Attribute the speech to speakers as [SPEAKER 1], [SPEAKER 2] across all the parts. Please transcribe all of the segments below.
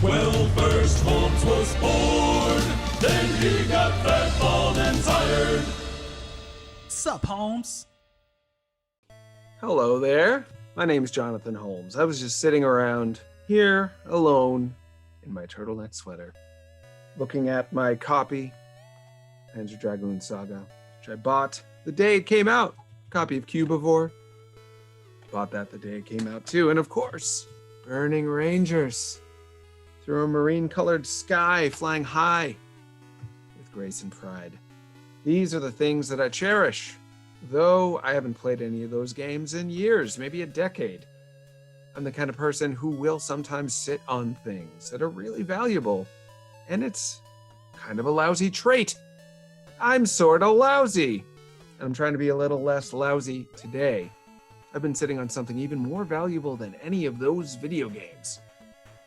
[SPEAKER 1] Well, first Holmes was born, then he got fat, bald, and tired.
[SPEAKER 2] Sup Holmes?
[SPEAKER 3] Hello there. My name's Jonathan Holmes. I was just sitting around here alone in my turtleneck sweater, looking at my copy, Panzer Dragoon Saga, which I bought the day it came out. Copy of Cubivore. Bought that the day it came out too. And of course, Burning Rangers. Through a marine-colored sky, flying high with grace and pride. These are the things that I cherish. Though I haven't played any of those games in years, maybe a decade. I'm the kind of person who will sometimes sit on things that are really valuable. And it's kind of a lousy trait. I'm sort of lousy. I'm trying to be a little less lousy today. I've been sitting on something even more valuable than any of those video games.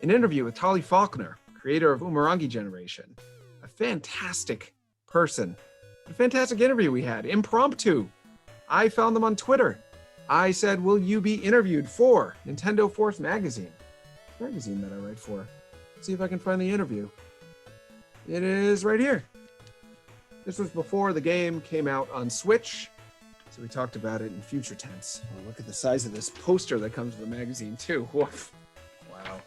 [SPEAKER 3] An interview with Tali Faulkner, creator of Umurangi Generation. A fantastic person. A fantastic interview we had, impromptu. I found them on Twitter. I said, will you be interviewed for Nintendo Force Magazine? Magazine that I write for. Let's see if I can find the interview. It is right here. This was before the game came out on Switch. So we talked about it in future tense. Oh, look at the size of this poster that comes with the magazine too. Woof. Wow.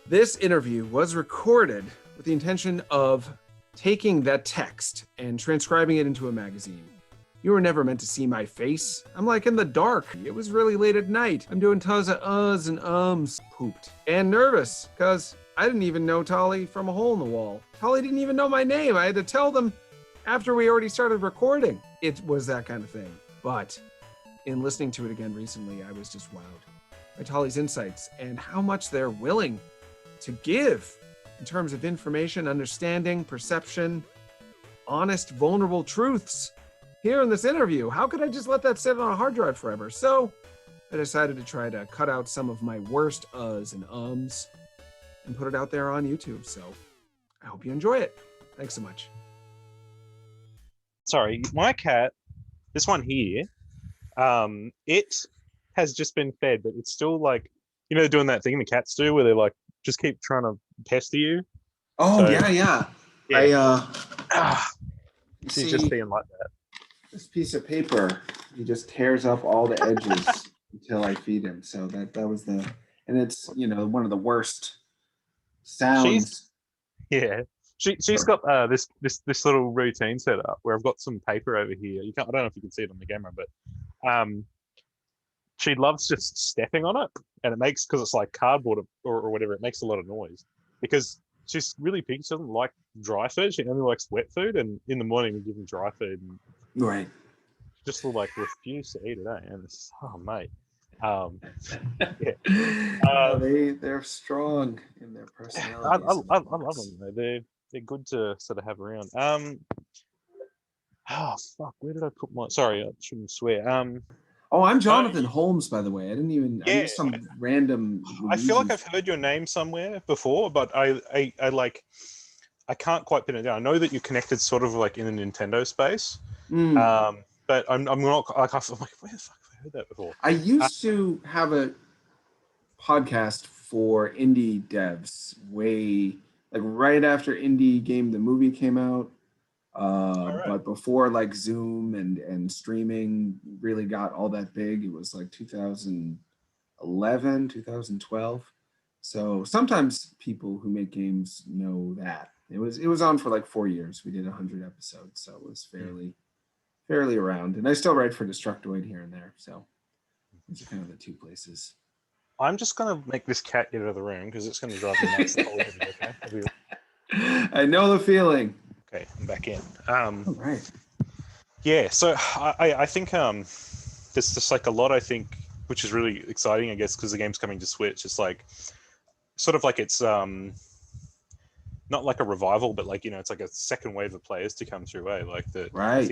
[SPEAKER 3] This interview was recorded with the intention of taking that text and transcribing it into a magazine. You were never meant to see my face. I'm like in the dark. It was really late at night. I'm doing tons of uhs and ums. Pooped. And nervous, because I didn't even know Tali from a hole in the wall. Tali didn't even know my name. I had to tell them after we already started recording. It was that kind of thing. But in listening to it again recently, I was just wowed by Tali's insights and how much they're willing to give in terms of information, understanding, perception, honest, vulnerable truths here in this interview. How could I just let that sit on a hard drive forever? So I decided to try to cut out some of my worst uhs and ums and put it out there on YouTube. So I hope you enjoy it. Thanks so much.
[SPEAKER 4] Sorry, my cat, this one here, it has just been fed, but it's still like, you know, doing that thing the cats do where they like just keep trying to pester you.
[SPEAKER 3] Oh,
[SPEAKER 4] So,
[SPEAKER 3] yeah.
[SPEAKER 4] She's just being like that.
[SPEAKER 3] This piece of paper, he just tears up all the edges until I feed him. So that was and it's, you know, one of the worst sounds.
[SPEAKER 4] She's got this little routine set up where I've got some paper over here. I don't know if you can see it on the camera, but she loves just stepping on it, and it makes, because it's like cardboard or whatever, it makes a lot of noise because she's really picky. She doesn't like dry food. She only likes wet food, and in the morning we give them dry food. And
[SPEAKER 3] right.
[SPEAKER 4] She just will like refuse to eat it, and it's, oh mate.
[SPEAKER 3] They're strong in their personalities.
[SPEAKER 4] I love them though. They're good to sort of have around. Oh fuck, where did I put my? Sorry, I shouldn't swear.
[SPEAKER 3] Oh, I'm Jonathan Holmes, by the way. I didn't even. I used some random.
[SPEAKER 4] I feel like I've heard your name somewhere before, but I can't quite pin it down. I know that you're connected, sort of like in the Nintendo space. But I'm not. Like, I'm like, where the fuck have I heard that before?
[SPEAKER 3] I used to have a podcast for indie devs right after Indie Game the movie came out. Right. But before like Zoom and streaming really got all that big, it was like 2011, 2012. So sometimes people who make games know that. It was on for like 4 years. We did 100 episodes, so it was fairly around. And I still write for Destructoid here and there. So these are kind of the two places.
[SPEAKER 4] I'm just gonna make this cat get out of the room because it's gonna drive me nuts the whole interview, okay?
[SPEAKER 3] I know the feeling.
[SPEAKER 4] Okay, I'm back in.
[SPEAKER 3] All right.
[SPEAKER 4] Yeah, so I think there's just like a lot, I think, which is really exciting, I guess, because the game's coming to Switch. It's like sort of like it's not like a revival, but like, you know, it's like a second wave of players to come through, like that.
[SPEAKER 3] Right.
[SPEAKER 4] I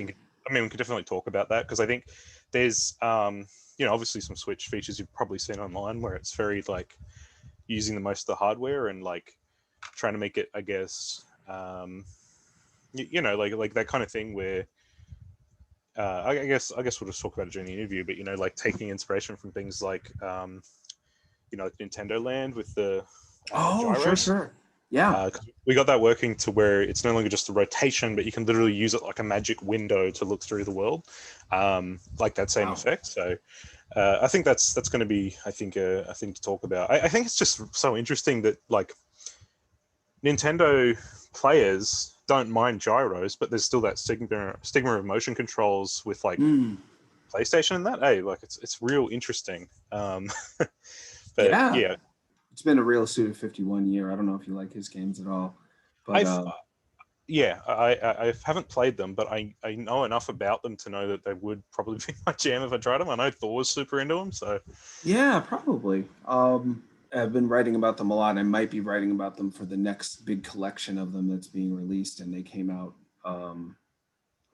[SPEAKER 4] mean, we could definitely talk about that because I think there's you know, obviously some Switch features you've probably seen online where it's very like using the most of the hardware and like trying to make it, I guess, you know, like that kind of thing where I guess we'll just talk about it during the interview, but, you know, like taking inspiration from things like, you know, Nintendo Land with the
[SPEAKER 5] Oh, sure,
[SPEAKER 4] gyros.
[SPEAKER 5] sure. Yeah.
[SPEAKER 4] 'Cause we got that working to where it's no longer just a rotation, but you can literally use it like a magic window to look through the world, like that same
[SPEAKER 5] Wow.
[SPEAKER 4] effect. So I think that's going to be, I think, a thing to talk about. I think it's just so interesting that like Nintendo players don't mind gyros, but there's still that stigma of motion controls with like
[SPEAKER 5] Mm.
[SPEAKER 4] PlayStation and that. Hey, like it's real interesting. But
[SPEAKER 5] Yeah.
[SPEAKER 4] yeah,
[SPEAKER 5] It's been a real Suda 51 year. I don't know if you like his games at all, but
[SPEAKER 4] I've yeah, I haven't played them, but I know enough about them to know that they would probably be my jam if I tried them. I know Thor was super into them, so
[SPEAKER 5] yeah, probably. I've been writing about them a lot. I might be writing about them for the next big collection of them that's being released, and they came out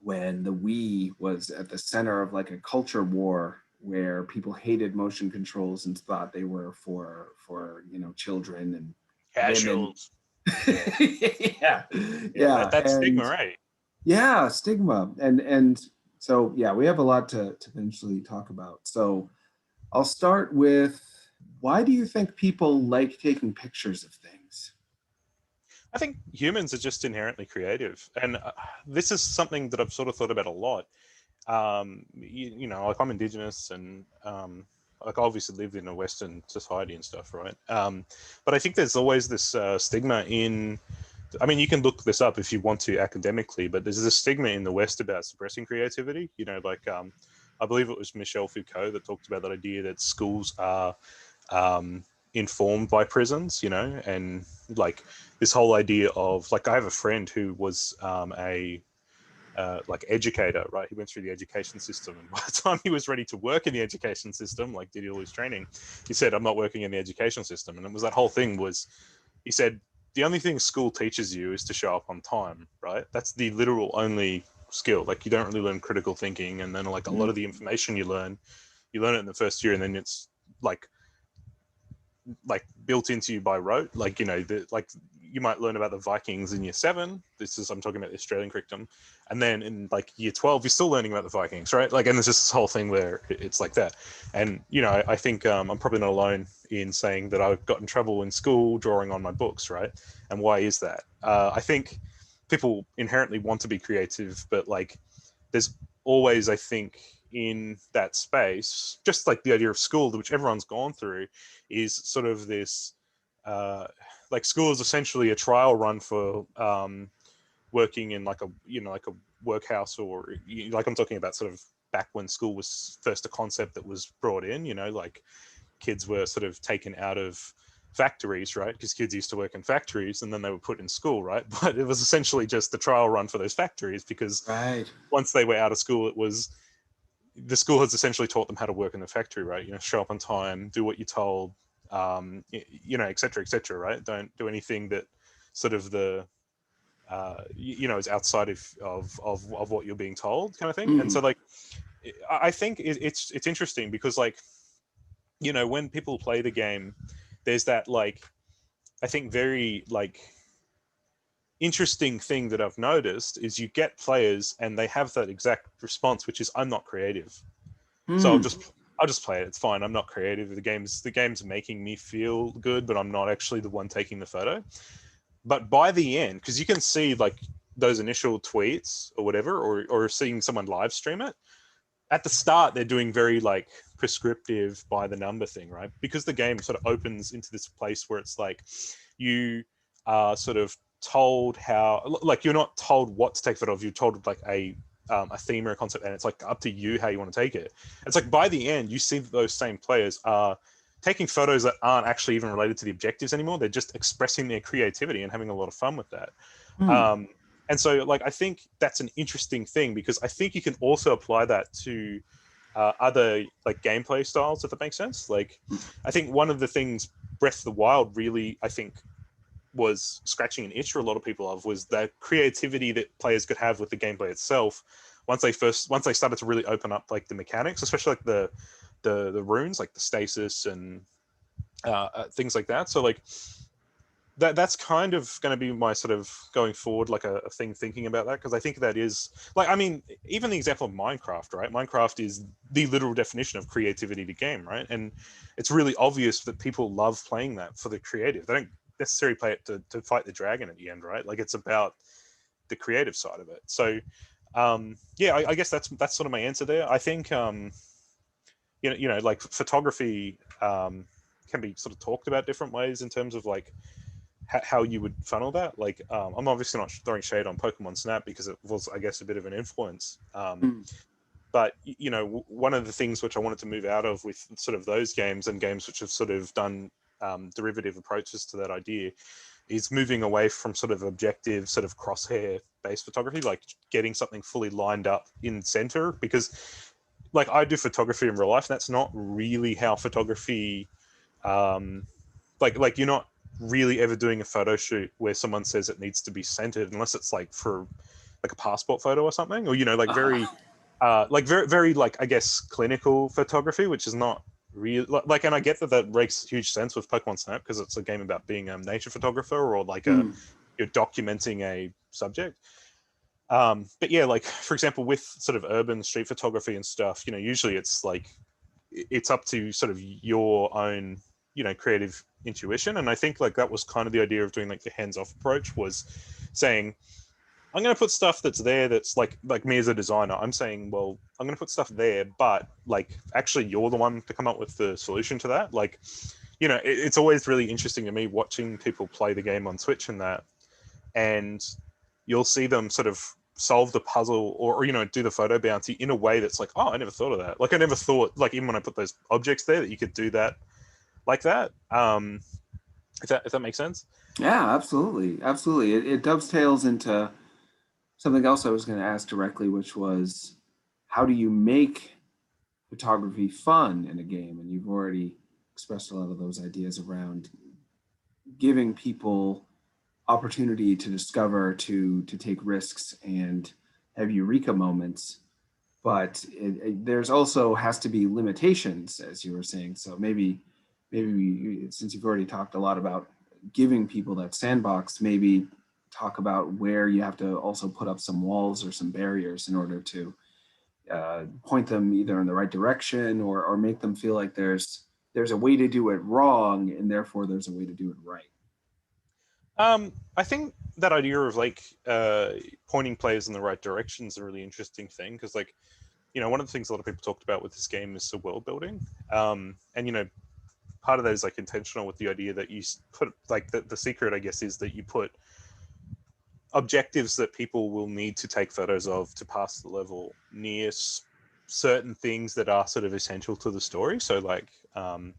[SPEAKER 5] when the Wii was at the center of like a culture war where people hated motion controls and thought they were for children and women.
[SPEAKER 4] casuals. Yeah,
[SPEAKER 5] Yeah,
[SPEAKER 4] yeah,
[SPEAKER 5] yeah,
[SPEAKER 4] that's
[SPEAKER 5] and
[SPEAKER 4] stigma, right?
[SPEAKER 5] yeah, stigma, and so yeah, we have a lot to eventually talk about. So I'll start with, why do you think people like taking pictures of things?
[SPEAKER 4] I think humans are just inherently creative, and this is something that I've sort of thought about a lot. Like I'm Indigenous, and like I obviously live in a Western society and stuff, right? But I think there's always this stigma in. I mean, you can look this up if you want to academically, but there's a stigma in the West about suppressing creativity. I believe it was Michel Foucault that talked about that idea that schools are informed by prisons, and like this whole idea of like I have a friend who was a like educator, right? He went through the education system, and by the time he was ready to work in the education system, like did all his training, he said, "I'm not working in the education system." And it was that whole thing was, he said, the only thing school teaches you is to show up on time, right? That's the literal only skill. Like you don't really learn critical thinking, and then like a lot of the information you learn it in the first year, and then it's like built into you by rote. Like like you might learn about the Vikings in year 7. I'm talking about the Australian curriculum, and then in like year 12 you're still learning about the Vikings, right? Like, and there's just this whole thing where it's like that. And I think I'm probably not alone in saying that I got in trouble in school drawing on my books, right? And why is that? I think people inherently want to be creative, but like there's always, I think, in that space, just like the idea of school, which everyone's gone through, is sort of this like school is essentially a trial run for working in like a workhouse, or like I'm talking about sort of back when school was first a concept that was brought in, like kids were sort of taken out of factories, right? Because kids used to work in factories and then they were put in school, right? But it was essentially just the trial run for those factories, because
[SPEAKER 5] Right.
[SPEAKER 4] once they were out of school, the school has essentially taught them how to work in the factory, right? Show up on time, do what you're told, et cetera, right? Don't do anything that sort of is outside of what you're being told, kind of thing. And so, like, I think it's interesting because, like, when people play the game, there's that, like, I think very, like, interesting thing that I've noticed is you get players and they have that exact response, which is, I'm not creative. So I'll just play it. It's fine. I'm not creative. The game's making me feel good, but I'm not actually the one taking the photo. But by the end, because you can see like those initial tweets or whatever, or seeing someone live stream it, at the start they're doing very like prescriptive by the number thing, right? Because the game sort of opens into this place where it's like you are sort of told how, like, you're not told what to take photo of. You're told like a theme or a concept, and it's like up to you how you want to take it. It's like by the end you see that those same players are taking photos that aren't actually even related to the objectives anymore. They're just expressing their creativity and having a lot of fun with that. And so, like, I think that's an interesting thing, because I think you can also apply that to other like gameplay styles, if that makes sense. Like, I think one of the things Breath of the Wild really, I think, was scratching an itch for a lot of people of, was that creativity that players could have with the gameplay itself. Once they started to really open up like the mechanics, especially like the runes, like the stasis and things like that. So like that's kind of going to be my sort of going forward, like a thing thinking about that, because I think that is, like, I mean, even the example of Minecraft, right? Minecraft is the literal definition of creativity to game, right? And it's really obvious that people love playing that for the creative. They don't necessarily play it to fight the dragon at the end, right? Like it's about the creative side of it. So yeah, I guess that's sort of my answer there. I think like photography can be sort of talked about different ways in terms of like how you would funnel that. Like I'm obviously not throwing shade on Pokemon Snap because it was, I guess, a bit of an influence. But one of the things which I wanted to move out of with sort of those games and games which have sort of done derivative approaches to that idea is moving away from sort of objective, sort of crosshair based photography, like getting something fully lined up in center. Because like I do photography in real life, and that's not really how photography, like you're not really ever doing a photo shoot where someone says it needs to be centered unless it's like for like a passport photo or something, or like very very like, I guess, clinical photography, which is not real. Like, and I get that makes huge sense with Pokemon Snap because it's a game about being a nature photographer or like you're documenting a subject. But yeah, like for example, with sort of urban street photography and stuff, usually it's like it's up to sort of your own creative intuition. And I think like that was kind of the idea of doing like the hands-off approach, was saying, I'm going to put stuff that's there that's like me as a designer. I'm saying, well, I'm going to put stuff there, but like actually you're the one to come up with the solution to that. Like, it's always really interesting to me watching people play the game on Twitch and that, and you'll see them sort of solve the puzzle or do the photo bounty in a way that's like, oh, I never thought of that. Like I never thought, like even when I put those objects there, that you could do that like that. If that makes sense.
[SPEAKER 5] Yeah, absolutely. It dovetails into something else I was going to ask directly, which was, how do you make photography fun in a game? And you've already expressed a lot of those ideas around giving people opportunity to discover, to take risks and have eureka moments. But there's also has to be limitations, as you were saying. So maybe since you've already talked a lot about giving people that sandbox, maybe talk about where you have to also put up some walls or some barriers in order to point them either in the right direction or make them feel like there's a way to do it wrong and therefore there's a way to do it right.
[SPEAKER 4] I think that idea of like pointing players in the right direction is a really interesting thing, because like one of the things a lot of people talked about with this game is the world building, and part of that is like intentional with the idea that you put like the secret, I guess, is that you put objectives that people will need to take photos of to pass the level near certain things that are sort of essential to the story. So like I'm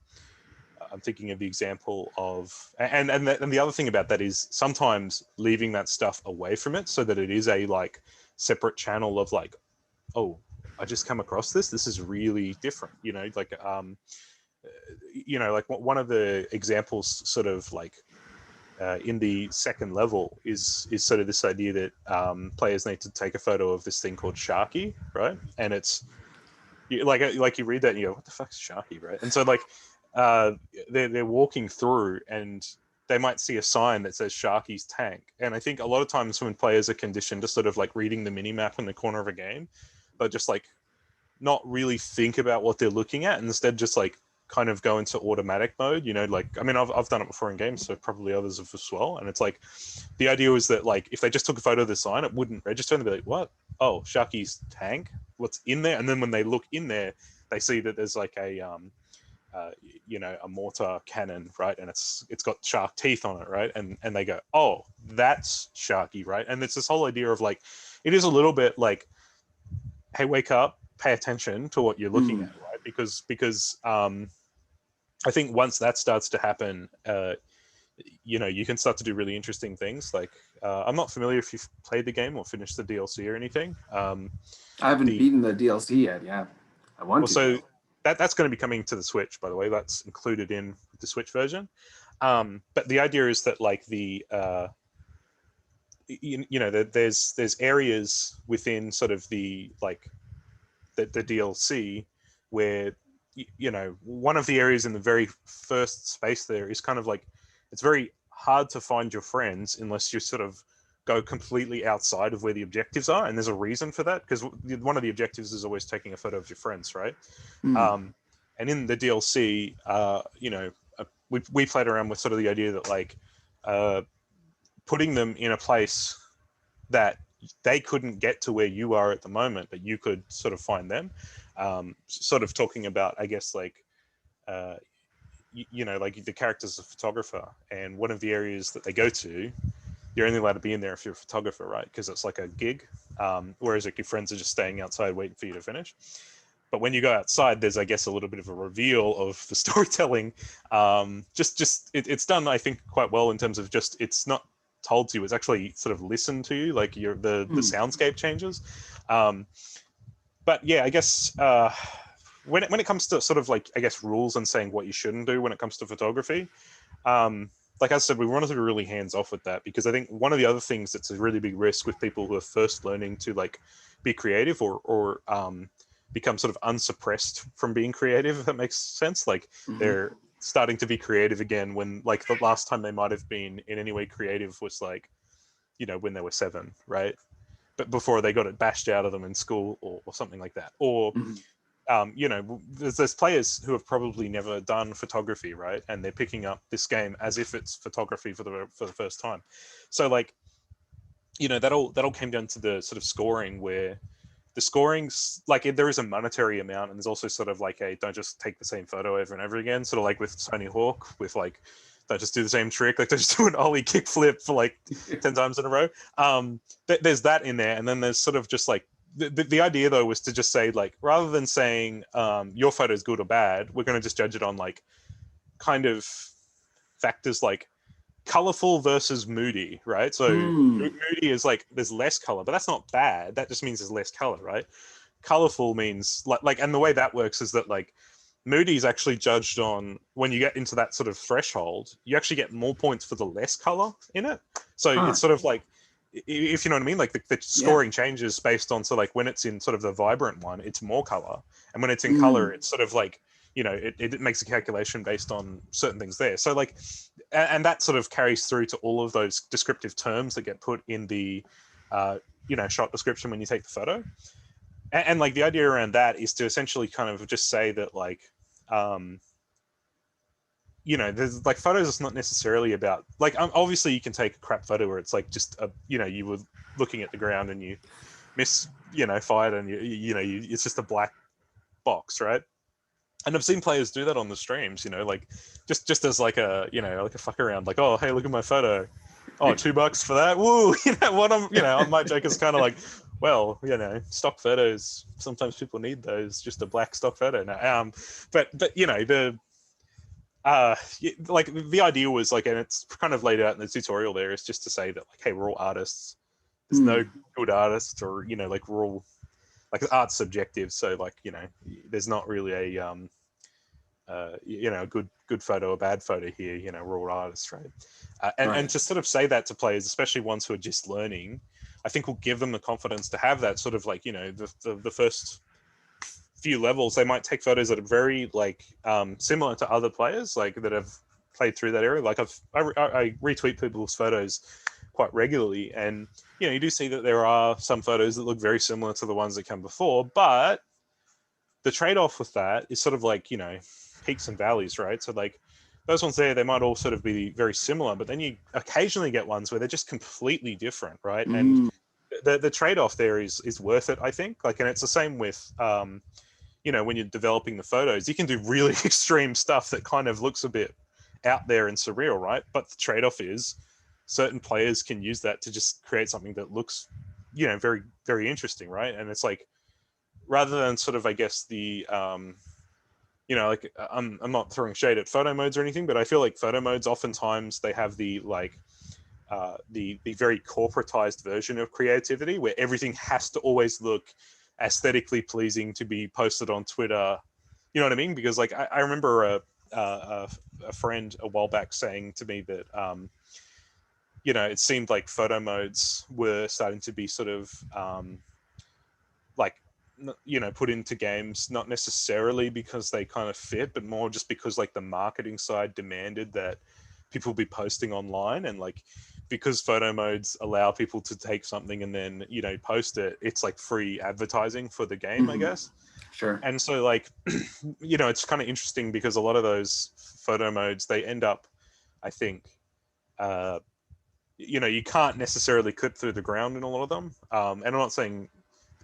[SPEAKER 4] thinking of the example of, and the other thing about that is sometimes leaving that stuff away from it so that it is a like separate channel of like, oh, I just come across this is really different, like like one of the examples sort of like in the second level is sort of this idea that players need to take a photo of this thing called Sharky, right? And it's like you read that and you go, what the fuck's Sharky, right? And so like they're walking through and they might see a sign that says Sharky's tank. And I think a lot of times when players are conditioned to sort of like reading the mini map in the corner of a game, but just like not really think about what they're looking at, and instead just like kind of go into automatic mode, like, I mean, I've done it before in games, so probably others have as well. And it's like, the idea was that like, if they just took a photo of the sign, it wouldn't register and they'd be like, what? Oh, Sharky's tank? What's in there? And then when they look in there, they see that there's like a mortar cannon, right? And it's got shark teeth on it, right? And they go, oh, that's Sharky, right? And it's this whole idea of like, it is a little bit like, hey, wake up, pay attention to what you're looking at, right? Because I think once that starts to happen, you can start to do really interesting things. Like I'm not familiar if you've played the game or finished the DLC or anything.
[SPEAKER 5] I haven't beaten the DLC yet. Yeah, I want to.
[SPEAKER 4] So that's going to be coming to the Switch, by the way. That's included in the Switch version. But the idea is that like there's areas within sort of the like the DLC where one of the areas in the very first space there is kind of like, it's very hard to find your friends unless you sort of go completely outside of where the objectives are. And there's a reason for that, because one of the objectives is always taking a photo of your friends, right? And in the DLC, we played around with sort of the idea that like putting them in a place that they couldn't get to where you are at the moment, but you could sort of find them. Sort of talking about, I guess, like, like the character's a photographer, and one of the areas that they go to, you're only allowed to be in there if you're a photographer, right? Because it's like a gig. Whereas like your friends are just staying outside waiting for you to finish. But when you go outside, there's, I guess, a little bit of a reveal of the storytelling. It's done, I think, quite well in terms of just, it's not told to you, it's actually sort of listened to you, like the soundscape changes. But yeah, I guess when it comes to sort of like, I guess, rules and saying what you shouldn't do when it comes to photography, like I said, we wanted to be really hands off with that, because I think one of the other things that's a really big risk with people who are first learning to like be creative or become sort of unsuppressed from being creative, if that makes sense. Like they're starting to be creative again when like the last time they might have been in any way creative was like, when they were 7, right? But before they got it bashed out of them in school or something like that. Or there's players who have probably never done photography, right? And they're picking up this game as if it's photography for the first time. So like, that all came down to the sort of scoring, where the scoring's like, there is a monetary amount, and there's also sort of like a, don't just take the same photo over and over again, sort of like with Tony Hawk, with like, don't just do the same trick, like don't just do an ollie kickflip for like 10 times in a row. There's that in there, and then there's sort of just like, the idea though was to just say, like, rather than saying your photo is good or bad, we're going to just judge it on like kind of factors like colorful versus moody, right? So moody is like, there's less color, but that's not bad. That just means there's less color, right? Colorful means like, and the way that works is that like, moody is actually judged on, when you get into that sort of threshold, you actually get more points for the less color in it. So it's sort of like, if you know what I mean, like the scoring changes based on, so like when it's in sort of the vibrant one, it's more color, and when it's in color, it's sort of like, it makes a calculation based on certain things there. So like, and that sort of carries through to all of those descriptive terms that get put in the shot description when you take the photo. And like the idea around that is to essentially kind of just say that like, there's like, photos is not necessarily about like, obviously you can take a crap photo where it's like just a, you were looking at the ground and you fired and it's just a black box, right? And I've seen players do that on the streams, like just as like a, like a fuck around, like, oh, hey, look at my photo. Oh, $2 for that. Woo. My joke is kind of like, well, stock photos, sometimes people need those, just a black stock photo now. But like the idea was like, and it's kind of laid out in the tutorial there, is just to say that like, hey, we're all artists. There's no good artists, or, like we're all, like, art's subjective. So like, there's not really a, a good photo or bad photo here. We're all artists, right? And to sort of say that to players, especially ones who are just learning, I think will give them the confidence to have that sort of like, the first few levels, they might take photos that are very like similar to other players, like that have played through that area. Like I retweet people's photos quite regularly, and you do see that there are some photos that look very similar to the ones that come before, but the trade-off with that is sort of like, peaks and valleys, right? So like those ones there, they might all sort of be very similar, but then you occasionally get ones where they're just completely different, right? And the trade-off there is worth it, I think. Like, and it's the same with when you're developing the photos, you can do really extreme stuff that kind of looks a bit out there and surreal, right? But the trade-off is certain players can use that to just create something that looks, very, very interesting, right? And it's like, rather than sort of, I guess, the, like, I'm not throwing shade at photo modes or anything, but I feel like photo modes, oftentimes they have the, like, the very corporatized version of creativity, where everything has to always look aesthetically pleasing to be posted on Twitter. You know what I mean? Because like, I remember a friend a while back saying to me that, it seemed like photo modes were starting to be sort of, like, put into games, not necessarily because they kind of fit, but more just because like the marketing side demanded that people be posting online, and like, because photo modes allow people to take something and then, post it, it's like free advertising for the game, I guess.
[SPEAKER 5] Sure.
[SPEAKER 4] And so like, it's kind of interesting because a lot of those photo modes, they end up, I think, you can't necessarily clip through the ground in a lot of them. And I'm not saying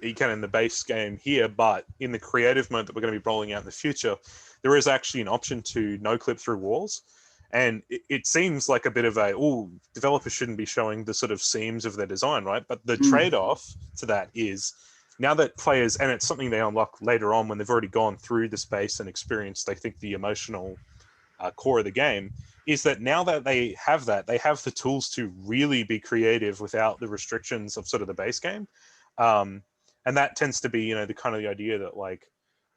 [SPEAKER 4] you can in the base game here, but in the creative mode that we're going to be rolling out in the future, there is actually an option to no clip through walls. And it seems like a bit of developers shouldn't be showing the sort of seams of their design, right? But the trade-off to that is now that players, and it's something they unlock later on when they've already gone through the space and experienced, I think, the emotional core of the game, is that now that they have the tools to really be creative without the restrictions of sort of the base game. And that tends to be, the kind of the idea that like,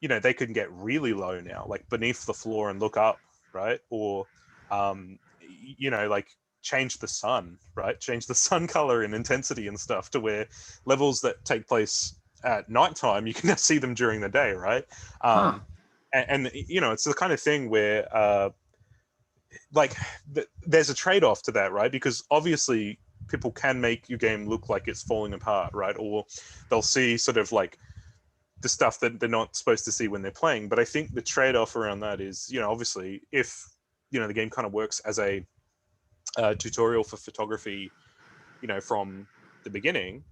[SPEAKER 4] they can get really low now, like beneath the floor and look up, right? Or, like change the sun, right? Change the sun color and intensity and stuff to where levels that take place at nighttime, you can now see them during the day, right? And it's the kind of thing where, there's a trade-off to that, right? Because obviously people can make your game look like it's falling apart, right? Or they'll see sort of like the stuff that they're not supposed to see when they're playing. But I think the trade-off around that is, obviously if, the game kind of works as a tutorial for photography, from the beginning,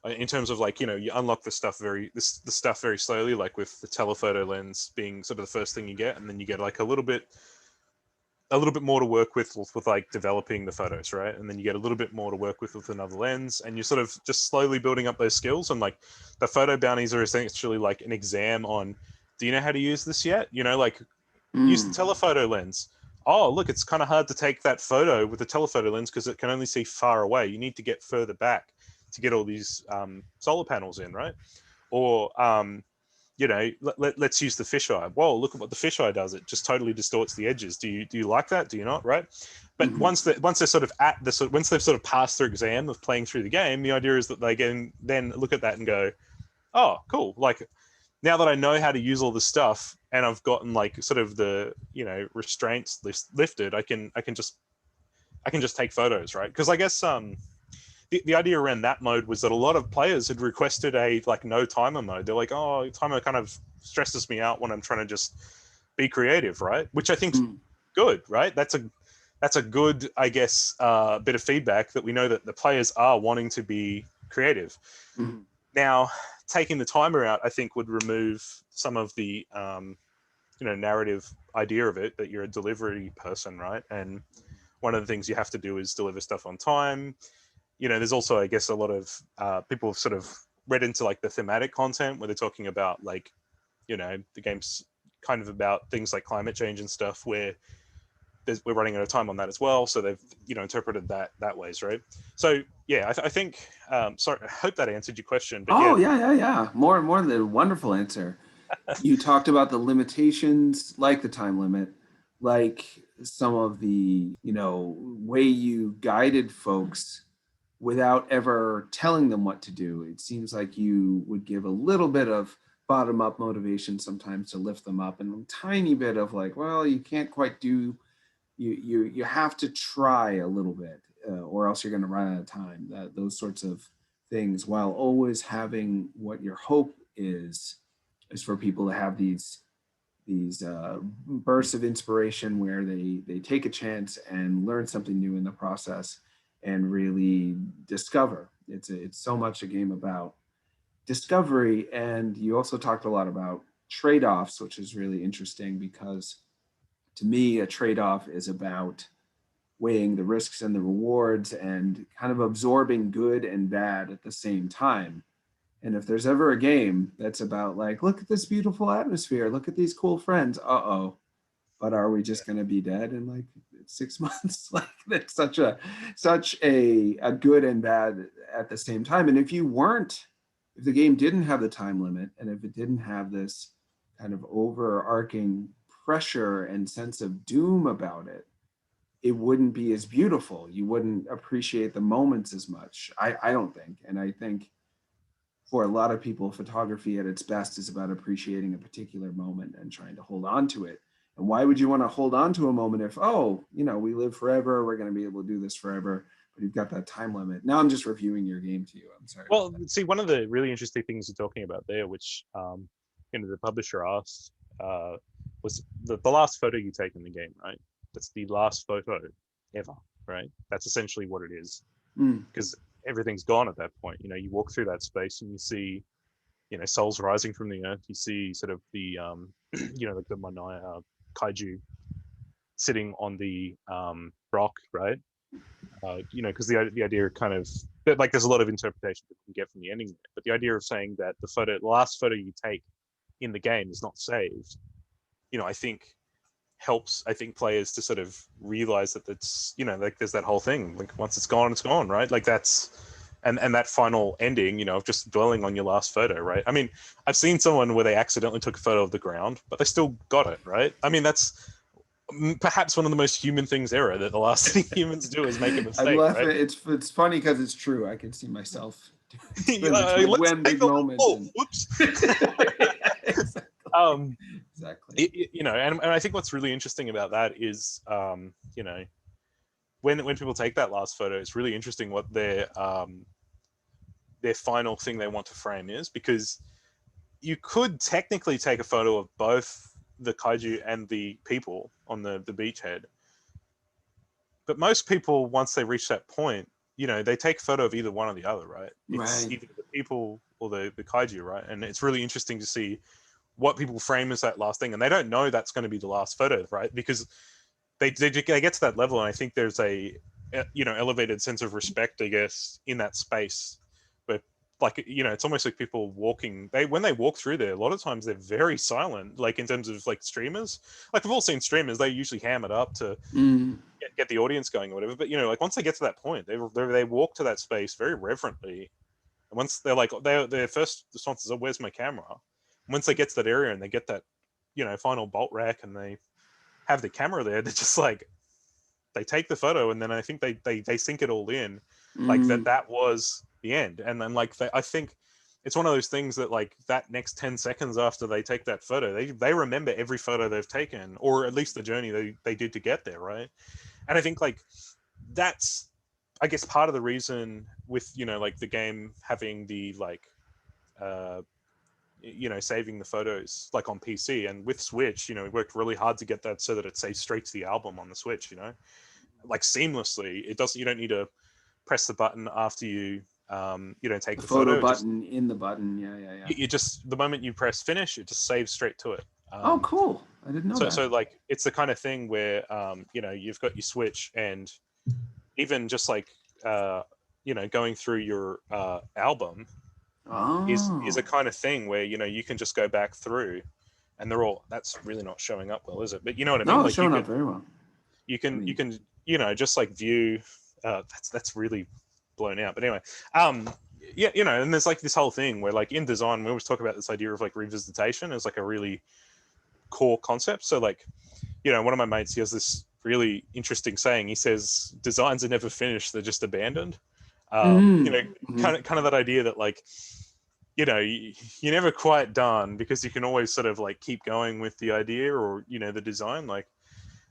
[SPEAKER 4] in terms of like, you unlock the stuff very slowly, like with the telephoto lens being sort of the first thing you get, and then you get like a little bit more to work with like developing the photos, right? And then you get a little bit more to work with another lens, and you're sort of just slowly building up those skills. And like the photo bounties are essentially like an exam on, do you know how to use this yet? Use the telephoto lens. Oh, look, it's kind of hard to take that photo with the telephoto lens because it can only see far away. You need to get further back to get all these solar panels in, right? Or let's use the fisheye. Whoa, look at what the fisheye does. It just totally distorts the edges. Do you like that? Do you not? Right? But once they're sort of once they've sort of passed their exam of playing through the game, the idea is that they can then look at that and go, oh, cool. Like now that I know how to use all this stuff and I've gotten like sort of the restraints lifted, I can just take photos, right? Because I guess the idea around that mode was that a lot of players had requested a like no timer mode. They're like, oh, timer kind of stresses me out when I'm trying to just be creative, right? Which I think's good, right? That's a good, I guess, bit of feedback that we know that the players are wanting to be creative. Now, taking the timer out, I think, would remove some of the narrative idea of it, that you're a delivery person, right? And one of the things you have to do is deliver stuff on time. There's also, I guess, a lot of people have sort of read into like the thematic content where they're talking about like, the game's kind of about things like climate change and stuff, where we're running out of time on that as well. So they've, interpreted that ways, right? So yeah, I think, sorry, I hope that answered your question. But
[SPEAKER 5] yeah. More than a wonderful answer. You talked about the limitations, like the time limit, like some of the, way you guided folks without ever telling them what to do. It seems like you would give a little bit of bottom-up motivation sometimes to lift them up, and a tiny bit of like, well, you can't quite do, you have to try a little bit, or else you're going to run out of time. Those sorts of things, while always having what your hope is for people to have these bursts of inspiration where they take a chance and learn something new in the process and really discover. It's so much a game about discovery. And you also talked a lot about trade-offs, which is really interesting, because to me, a trade-off is about weighing the risks and the rewards and kind of absorbing good and bad at the same time. And if there's ever a game that's about like, look at this beautiful atmosphere, look at these cool friends, but are we just going to be dead in like 6 months? Like that's such a good and bad at the same time. And if the game didn't have the time limit, and if it didn't have this kind of overarching pressure and sense of doom about it, it wouldn't be as beautiful. You wouldn't appreciate the moments as much, I don't think. And I think for a lot of people, photography at its best is about appreciating a particular moment and trying to hold on to it. And why would you want to hold on to a moment if, we live forever, we're going to be able to do this forever, but you've got that time limit? Now I'm just reviewing your game to you. I'm sorry.
[SPEAKER 4] Well, see, one of the really interesting things you're talking about there, which the publisher asked, was the last photo you take in the game, right? That's the last photo ever. right? That's essentially what it is,
[SPEAKER 5] Mm.
[SPEAKER 4] because everything's gone at that point. You know, you walk through that space and you see, you know, souls rising from the earth. You see sort of the, you know, like the Manaya kaiju sitting on the rock, right? You know, because the idea kind of like there's a lot of interpretation that you can get from the ending, but the idea of saying that the last photo you take in the game is not saved, you know, I think helps players to sort of realize that it's, you know, like there's that whole thing, like once it's gone, right? Like that's and that final ending, you know, of just dwelling on your last photo, right? I mean, I've seen someone where they accidentally took a photo of the ground, but they still got it, right? I mean, that's perhaps one of the most human things ever, that the last thing humans do is make a
[SPEAKER 5] I'm
[SPEAKER 4] mistake,
[SPEAKER 5] laughing.
[SPEAKER 4] right?
[SPEAKER 5] It's funny because it's true. I can see myself in between
[SPEAKER 4] Let's
[SPEAKER 5] when
[SPEAKER 4] take
[SPEAKER 5] big
[SPEAKER 4] a
[SPEAKER 5] moments
[SPEAKER 4] oh,
[SPEAKER 5] and
[SPEAKER 4] whoops.
[SPEAKER 5] exactly.
[SPEAKER 4] um
[SPEAKER 5] Exactly.
[SPEAKER 4] you know, and I think what's really interesting about that is you know, when people take that last photo, it's really interesting what their final thing they want to frame is, because you could technically take a photo of both the kaiju and the people on the beachhead, but most people, once they reach that point, you know, they take a photo of either one or the other, right? It's
[SPEAKER 5] Right.
[SPEAKER 4] either the people or the kaiju, right? And it's really interesting to see what people frame as that last thing, and they don't know that's going to be the last photo, right? Because they get to that level, and I think there's a, you know, elevated sense of respect, I guess, in that space. But like, you know, it's almost like people walking. When they walk through there, a lot of times they're very silent. Like in terms of like streamers, like we've all seen streamers, they usually ham it up to
[SPEAKER 5] Mm.
[SPEAKER 4] get the audience going or whatever. But you know, like once they get to that point, they walk to that space very reverently. And once they're like, their first response is, "Oh, where's my camera?" And once they get to that area and they get that, you know, final bolt rack and they have the camera there, they're just like, they take the photo, and then I think they sink it all in, like
[SPEAKER 5] Mm.
[SPEAKER 4] that was the end. And then like I think it's one of those things that like that next 10 seconds after they take that photo, they remember every photo they've taken, or at least the journey they did to get there, right? And I think like that's, I guess, part of the reason with, you know, like the game having the like uh you know, saving the photos like on PC and with Switch, you know, we worked really hard to get that so that it saves straight to the album on the Switch, you know, like seamlessly. It doesn't, you don't need to press the button after you you know, take
[SPEAKER 5] The
[SPEAKER 4] the
[SPEAKER 5] photo
[SPEAKER 4] photo. It just,
[SPEAKER 5] button in the button. Yeah, yeah, yeah.
[SPEAKER 4] you just, the moment you press finish, it just saves straight to it.
[SPEAKER 5] Oh, cool. I didn't know
[SPEAKER 4] So
[SPEAKER 5] that.
[SPEAKER 4] like it's the kind of thing where you know, you've got your Switch, and even just like you know, going through your album is
[SPEAKER 5] Oh.
[SPEAKER 4] a kind of thing where, you know, you can just go back through, and they're all, that's really not showing up well, is it? But you know what I mean?
[SPEAKER 5] No, it's
[SPEAKER 4] Like you
[SPEAKER 5] showing up
[SPEAKER 4] can
[SPEAKER 5] very well.
[SPEAKER 4] you can, you know, just like view that's really blown out. But anyway, um yeah, you know, and there's like this whole thing where like in design we always talk about this idea of like revisitation as like a really core concept. So like, you know, one of my mates, he has this really interesting saying. He says designs are never finished, they're just abandoned. You know,
[SPEAKER 5] Mm-hmm.
[SPEAKER 4] kind of that idea that like, you know, you're never quite done, because you can always sort of like keep going with the idea, or, you know, the design, like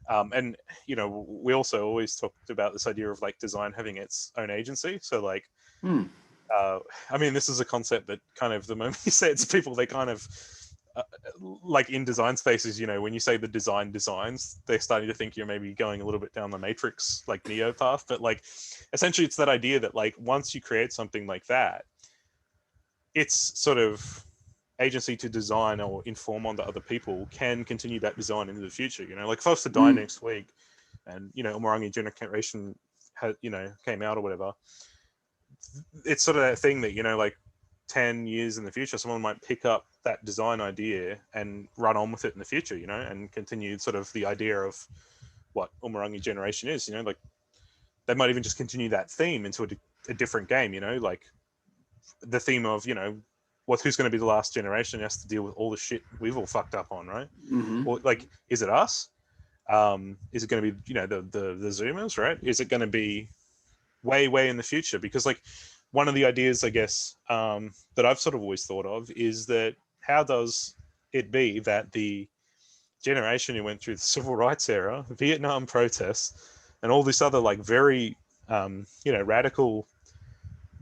[SPEAKER 4] and you know, we also always talked about this idea of like design having its own agency. So like
[SPEAKER 5] Mm.
[SPEAKER 4] I mean, this is a concept that kind of, the moment you say it to people, they kind of uh, like in design spaces, you know, when you say the designs, they're starting to think you're maybe going a little bit down the Matrix, like Neo path. But like, essentially, it's that idea that like once you create something like that, it's sort of agency to design or inform onto other people can continue that design into the future. You know, like if I was to die
[SPEAKER 5] Mm.
[SPEAKER 4] next week, and you know, Umurangi Generation had, you know, came out or whatever, it's sort of that thing that, you know, like 10 years in the future, someone might pick up that design idea and run on with it in the future, you know, and continue sort of the idea of what Umurangi Generation is, you know, like they might even just continue that theme into a different game, you know, like the theme of, you know, who's going to be the last generation has to deal with all the shit we've all fucked up on, right?
[SPEAKER 5] Mm-hmm.
[SPEAKER 4] Or like, is it us? Is it going to be, you know, the Zoomers, right? Is it going to be way in the future? Because like one of the ideas, I guess, that I've sort of always thought of is that how does it be that the generation who went through the civil rights era, Vietnam protests, and all this other like very you know, radical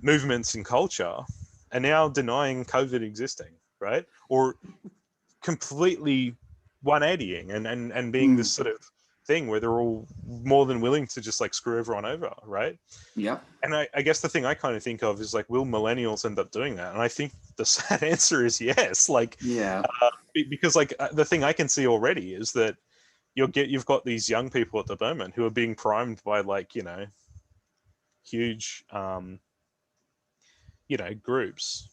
[SPEAKER 4] movements in culture are now denying COVID existing, right? Or completely 180ing and being
[SPEAKER 5] Mm.
[SPEAKER 4] this sort of thing where they're all more than willing to just like screw everyone over, right?
[SPEAKER 5] Yep.
[SPEAKER 4] And I guess the thing I kind of think of is like, will millennials end up doing that? And I think the sad answer is yes. Like,
[SPEAKER 5] Yeah.
[SPEAKER 4] because like the thing I can see already is that you've got these young people at the moment who are being primed by like, you know, huge, you know, groups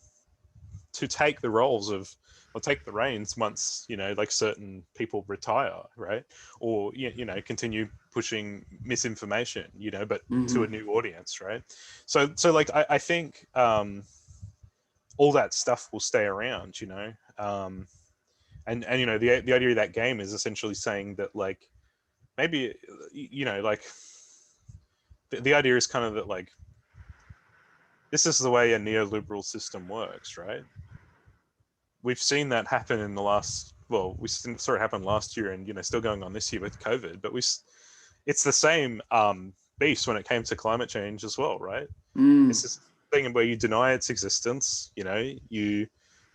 [SPEAKER 4] to take the roles of, or take the reins once, you know, like certain people retire, right? Or, you know, continue pushing misinformation, you know, but to a new audience, right? So like, I think all that stuff will stay around, you know? And you know, the idea of that game is essentially saying that like, maybe, you know, like, the idea is kind of that like, this is the way a neoliberal system works, right? We've seen that happen in the last, well, we saw it happen last year, and you know, still going on this year with COVID. But it's the same beast when it came to climate change as well, right? It's this thing where you deny its existence. You know, you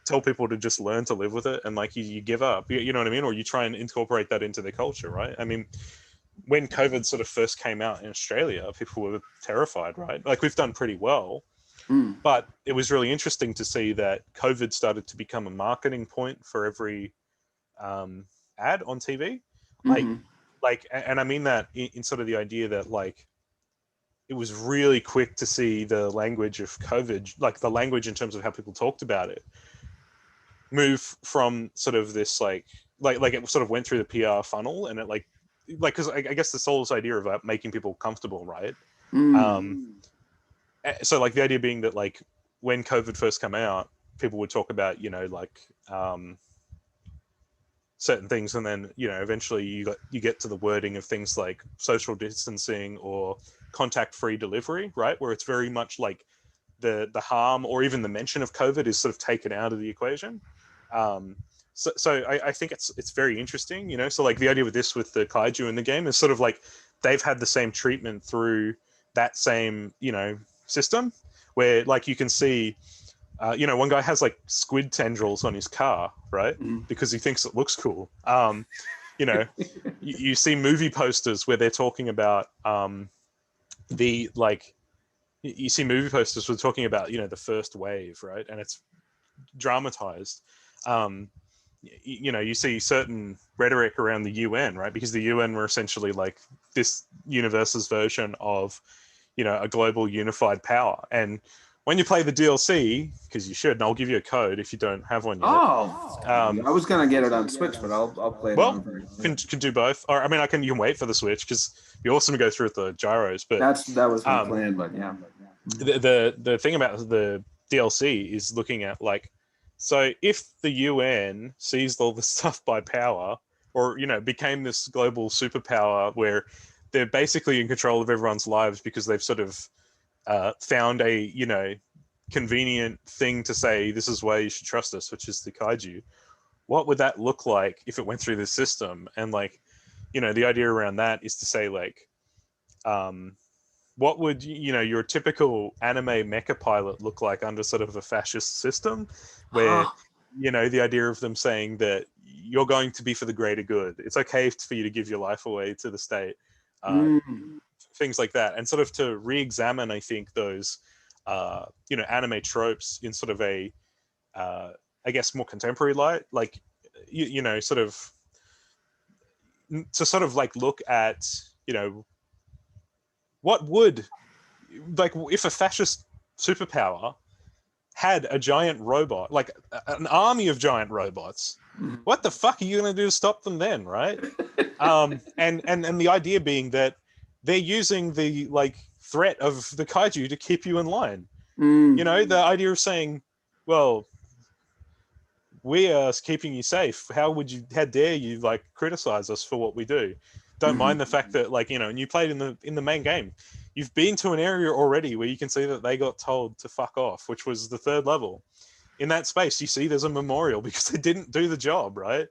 [SPEAKER 4] tell people to just learn to live with it, and like you give up. You know what I mean? Or you try and incorporate that into their culture, right? I mean, when COVID sort of first came out in Australia, people were terrified, right? Like we've done pretty well. But it was really interesting to see that COVID started to become a marketing point for every ad on TV. Like, and I mean that in sort of the idea that like, it was really quick to see the language of COVID, like the language in terms of how people talked about it, move from sort of this like it sort of went through the PR funnel, and it like, because I guess the whole idea of making people comfortable, right? So like the idea being that like when COVID first came out, people would talk about, you know, like certain things, and then, you know, eventually you get to the wording of things like social distancing or contact-free delivery, right? Where it's very much like the harm or even the mention of COVID is sort of taken out of the equation. So I think it's very interesting, you know. So like the idea with the kaiju in the game is sort of like they've had the same treatment through that same, you know, system, where like you can see, you know, one guy has like squid tendrils on his car, right? Because he thinks it looks cool. You know, you see movie posters where they're talking about the like, you see movie posters where talking about, you know, the first wave, right? And it's dramatized. You know, you see certain rhetoric around the UN, right? Because the UN were essentially like this universe's version of, you know, a global unified power. And when you play the DLC, because you should, and I'll give you a code if you don't have one yet.
[SPEAKER 5] I was gonna get it on Switch, but I'll play it on.
[SPEAKER 4] Can do both. Or I mean, you can wait for the Switch because it'd be awesome to go through the gyros. But
[SPEAKER 5] that was my plan. But yeah,
[SPEAKER 4] the thing about the DLC is looking at like, so if the UN seized all this stuff by power, or, you know, became this global superpower where they're basically in control of everyone's lives because they've sort of found a, you know, convenient thing to say, this is why you should trust us, which is the kaiju. What would that look like if it went through the system? And like, you know, the idea around that is to say like, what would, you know, your typical anime mecha pilot look like under sort of a fascist system where, you know, the idea of them saying that you're going to be for the greater good. It's okay for you to give your life away to the state. Things like that. And sort of to re-examine, I think, those, you know, anime tropes in sort of a, I guess, more contemporary light. Like, you know, sort of, to sort of like look at, you know, what would, like, if a fascist superpower had a giant robot, like an army of giant robots, what the fuck are you going to do to stop them then, right? And the idea being that they're using the like threat of the kaiju to keep you in line. You know, the idea of saying, well, we are keeping you safe. How dare you like criticize us for what we do? Don't mind the fact that, like, you know, and you played in the main game, you've been to an area already where you can see that they got told to fuck off, which was the 3rd level. In that space, you see there's a memorial because they didn't do the job, right?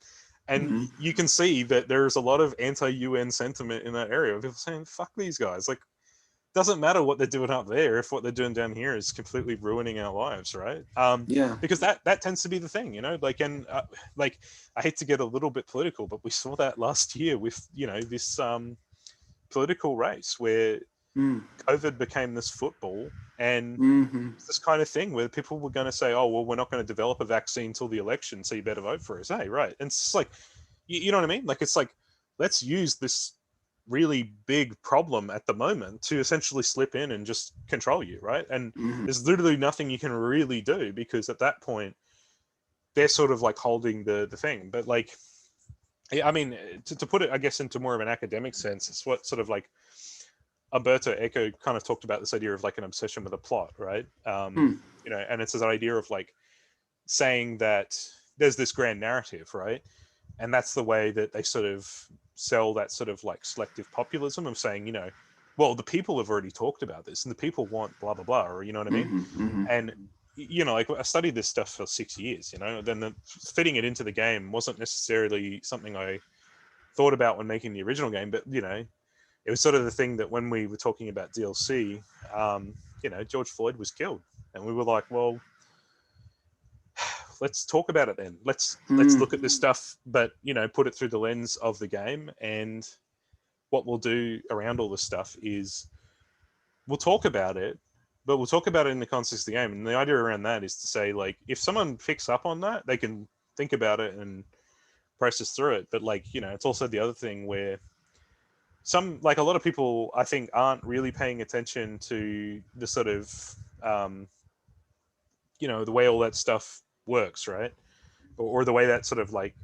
[SPEAKER 4] And you can see that there's a lot of anti-UN sentiment in that area. People saying, fuck these guys. Like, doesn't matter what they're doing up there if what they're doing down here is completely ruining our lives, right?
[SPEAKER 5] Yeah.
[SPEAKER 4] Because that tends to be the thing, you know, like, and like, I hate to get a little bit political, but we saw that last year with, you know, this political race where COVID became this football, and this kind of thing where people were going to say, oh, well, we're not going to develop a vaccine till the election, so you better vote for us. Hey, right. And it's like, you know what I mean? Like, it's like, let's use this really big problem at the moment to essentially slip in and just control you, right? And there's literally nothing you can really do, because at that point they're sort of like holding the thing. But like, I mean, to put it, I guess, into more of an academic sense, it's what sort of like Umberto Eco kind of talked about, this idea of like an obsession with a plot, right? You know, and it's this idea of like saying that there's this grand narrative, right? And that's the way that they sort of sell that sort of like selective populism of saying, you know, well, the people have already talked about this and the people want blah, blah, blah, or, you know what I mean? And, you know, like, I studied this stuff for 6 years, you know, then fitting it into the game wasn't necessarily something I thought about when making the original game, but, you know, it was sort of the thing that when we were talking about DLC, you know, George Floyd was killed, and we were like, well, let's talk about it then. Let's look at this stuff, but, you know, put it through the lens of the game. And what we'll do around all this stuff is we'll talk about it, but we'll talk about it in the context of the game. And the idea around that is to say, like, if someone picks up on that, they can think about it and process through it. But, like, you know, it's also the other thing where like, a lot of people, I think, aren't really paying attention to the sort of, you know, the way all that stuff works, right? Or the way that sort of like,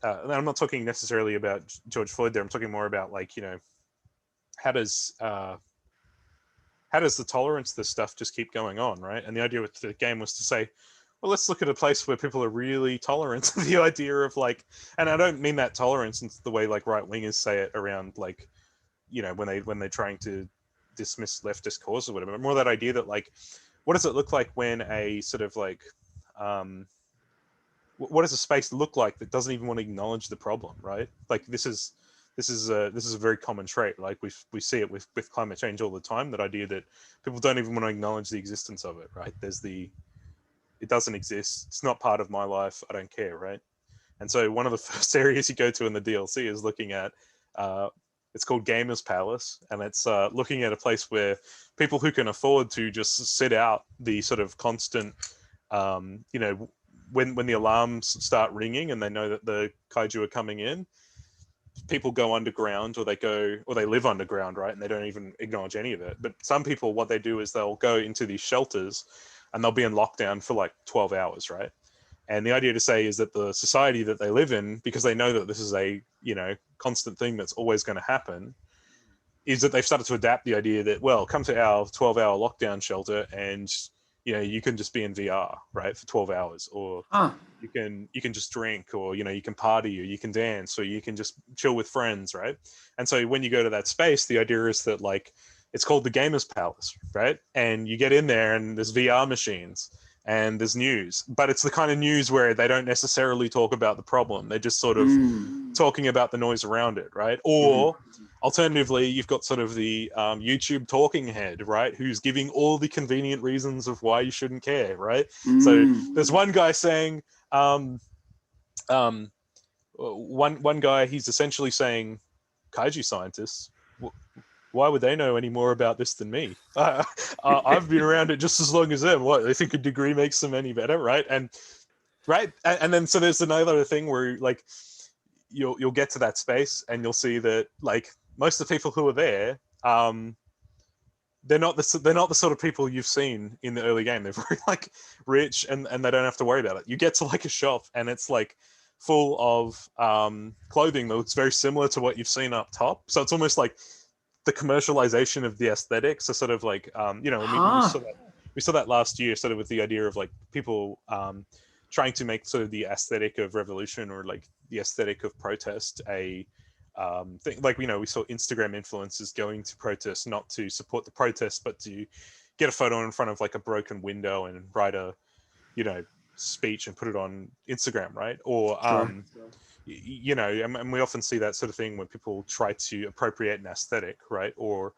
[SPEAKER 4] and I'm not talking necessarily about George Floyd there. I'm talking more about, like, you know, how does the tolerance to this stuff just keep going on, right? And the idea with the game was to say, well, let's look at a place where people are really tolerant to the idea of, like, and I don't mean that tolerance in the way like right wingers say it around, like, you know, when they're trying to dismiss leftist cause or whatever, but more that idea that, like, what does it look like when a sort of like, what does a space look like that doesn't even want to acknowledge the problem, right? Like, this is a very common trait. Like, we see it with climate change all the time. That idea that people don't even want to acknowledge the existence of it, right? It doesn't exist. It's not part of my life. I don't care, right? And so one of the first areas you go to in the DLC is looking at, it's called Gamers Palace, and it's looking at a place where people who can afford to just sit out the sort of constant, you know, when the alarms start ringing and they know that the kaiju are coming in, people go underground, or they live underground, right? And they don't even acknowledge any of it. But some people, what they do is they'll go into these shelters and they'll be in lockdown for like 12 hours, right? And the idea to say is that the society that they live in, because they know that this is a, you know, constant thing that's always going to happen, is that they've started to adapt the idea that, well, come to our 12-hour lockdown shelter and, you know, you can just be in VR, right, for 12 hours, or you can just drink, or, you know, you can party, or you can dance, or you can just chill with friends, right? And so when you go to that space, the idea is that, like, it's called the Gamers Palace, right? And you get in there and there's VR machines and there's news, but it's the kind of news where they don't necessarily talk about the problem. They're just sort of talking about the noise around it, right? Or alternatively, you've got sort of the YouTube talking head, right, who's giving all the convenient reasons of why you shouldn't care, right? So there's one guy saying, one guy, he's essentially saying, kaiju scientists, why would they know any more about this than me? I've been around it just as long as them. What, they think a degree makes them any better, right? And then so there's another thing where, like, you'll get to that space and you'll see that, like, most of the people who are there, they're not the sort of people you've seen in the early game. They're very, like, rich and they don't have to worry about it. You get to, like, a shop and it's like full of clothing that looks very similar to what you've seen up top. So it's almost like the commercialization of the aesthetics are sort of like, you know, we saw that last year, sort of with the idea of, like, people trying to make sort of the aesthetic of revolution, or, like, the aesthetic of protest a thing. Like, you know, we saw Instagram influencers going to protest, not to support the protest, but to get a photo in front of, like, a broken window and write a, you know, speech and put it on Instagram, right? Or you know, and we often see that sort of thing when people try to appropriate an aesthetic, right? Or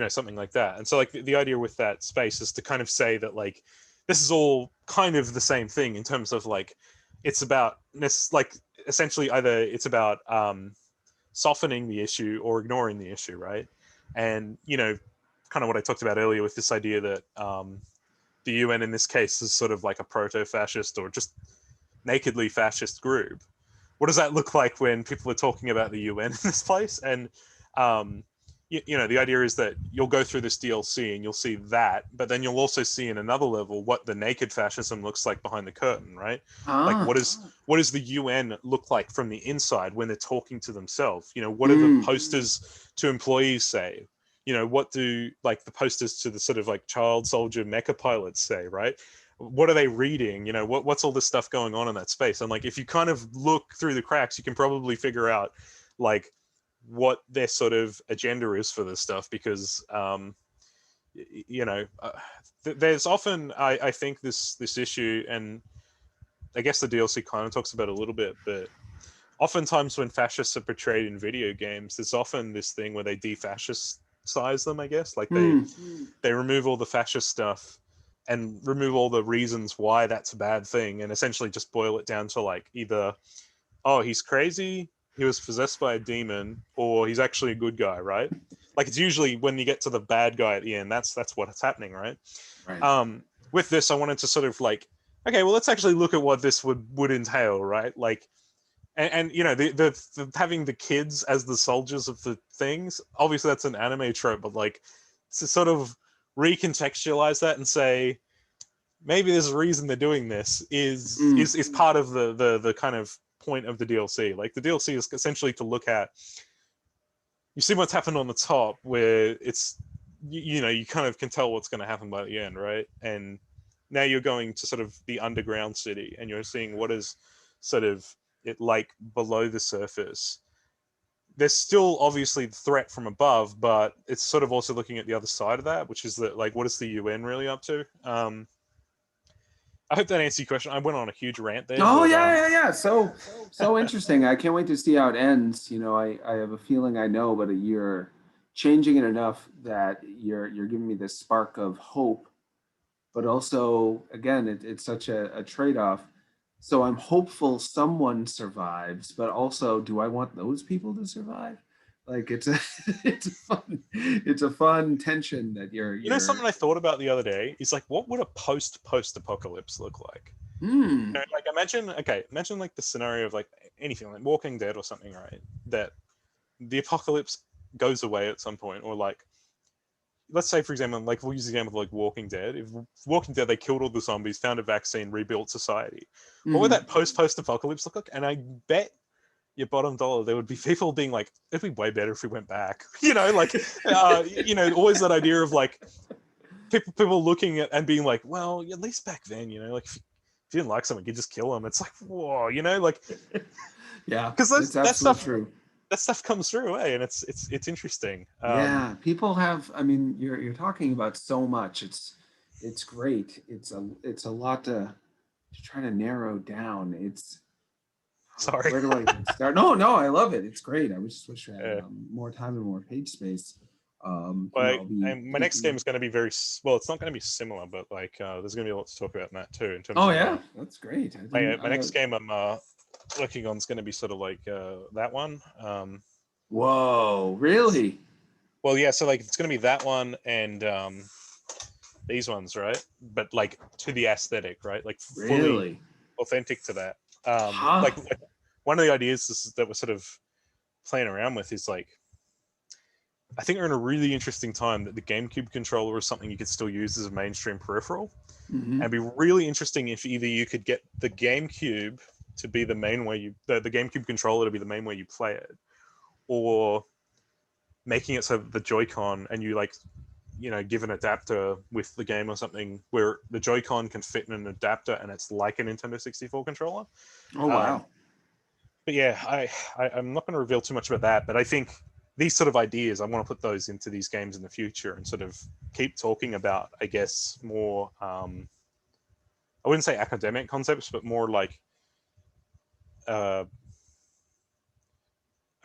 [SPEAKER 4] something like that. And so like the idea with that space is to kind of say that like this is all kind of the same thing in terms of like it's about like essentially either it's about softening the issue or ignoring the issue, right? And kind of what I talked about earlier with this idea that the UN in this case is sort of like a proto-fascist or just nakedly fascist group. What does that look like when people are talking about the UN in this place? And the idea is that you'll go through this DLC and you'll see that, but then you'll also see in another level what the naked fascism looks like behind the curtain, right? Like what does the UN look like from the inside when they're talking to themselves? What do the posters to employees say? What do like the posters to the sort of like child soldier mecha pilots say, right? What are they reading? What's all this stuff going on in that space? And like if you kind of look through the cracks, you can probably figure out like what their sort of agenda is for this stuff, because there's often I think this issue, and I guess the DLC kind of talks about it a little bit, but oftentimes when fascists are portrayed in video games, there's often this thing where they de-fascistize them, I guess, like they remove all the fascist stuff and remove all the reasons why that's a bad thing, and essentially just boil it down to like either, oh, he's crazy, he was possessed by a demon, or he's actually a good guy, right? Like it's usually when you get to the bad guy at the end, that's what's happening, right?
[SPEAKER 5] Right.
[SPEAKER 4] With this, I wanted to sort of like, okay, well, let's actually look at what this would entail, right? Like, and the having the kids as the soldiers of the things, obviously that's an anime trope, but like to sort of recontextualize that and say maybe there's a reason they're doing this is part of the kind of point of the DLC. Like the DLC is essentially to look at, you see what's happened on the top where it's you kind of can tell what's going to happen by the end, right? And now you're going to sort of the underground city and you're seeing what is sort of it like below the surface. There's still obviously the threat from above, but it's sort of also looking at the other side of that, which is that like what is the UN really up to? I hope that answers your question. I went on a huge rant there.
[SPEAKER 5] Oh
[SPEAKER 4] but,
[SPEAKER 5] yeah. So interesting. I can't wait to see how it ends. I have a feeling I know, but you're changing it enough that you're giving me this spark of hope. But also, again, it's such a trade-off. So I'm hopeful someone survives, but also, do I want those people to survive? Like it's a it's a fun tension that you're.
[SPEAKER 4] Something I thought about the other day is like, what would a post-apocalypse look like? Like imagine like the scenario of like anything like Walking Dead or something, right? That the apocalypse goes away at some point, or like, let's say for example, like we'll use the example of like Walking Dead. If Walking Dead, they killed all the zombies, found a vaccine, rebuilt society. What would that post-apocalypse look like? And I bet your bottom dollar there would be people being like, it'd be way better if we went back. Always that idea of like people looking at and being like, well, at least back then, like if you didn't like someone, you just kill them. It's like, whoa, like
[SPEAKER 5] yeah,
[SPEAKER 4] because
[SPEAKER 5] that stuff true.
[SPEAKER 4] That stuff comes through, and it's interesting.
[SPEAKER 5] Yeah, people have. I mean, you're talking about so much. It's great. It's a lot to try to narrow down. It's
[SPEAKER 4] sorry.
[SPEAKER 5] Where do I even start? No, I love it. It's great. I just wish I had more time and more page space.
[SPEAKER 4] My next game is going to be it's not going to be similar, but like there's going to be a lot to talk about in that too. In terms of,
[SPEAKER 5] that's great.
[SPEAKER 4] my next game I'm working on is going to be sort of like that one.
[SPEAKER 5] Whoa, really?
[SPEAKER 4] Well, yeah. So like it's going to be that one and these ones, right? But like to the aesthetic, right? Like fully authentic to that. Like one of the ideas that we're sort of playing around with is like, I think we're in a really interesting time that the GameCube controller is something you could still use as a mainstream peripheral. And it'd be really interesting if either you could get the GameCube to be the main way the GameCube controller to be the main way you play it, or making it so that the Joy-Con and you like, give an adapter with the game or something where the Joy-Con can fit in an adapter and it's like a Nintendo 64 controller.
[SPEAKER 5] Oh, wow.
[SPEAKER 4] But yeah, I'm not going to reveal too much about that, but I think these sort of ideas, I want to put those into these games in the future and sort of keep talking about, I guess, more, I wouldn't say academic concepts, but more like, I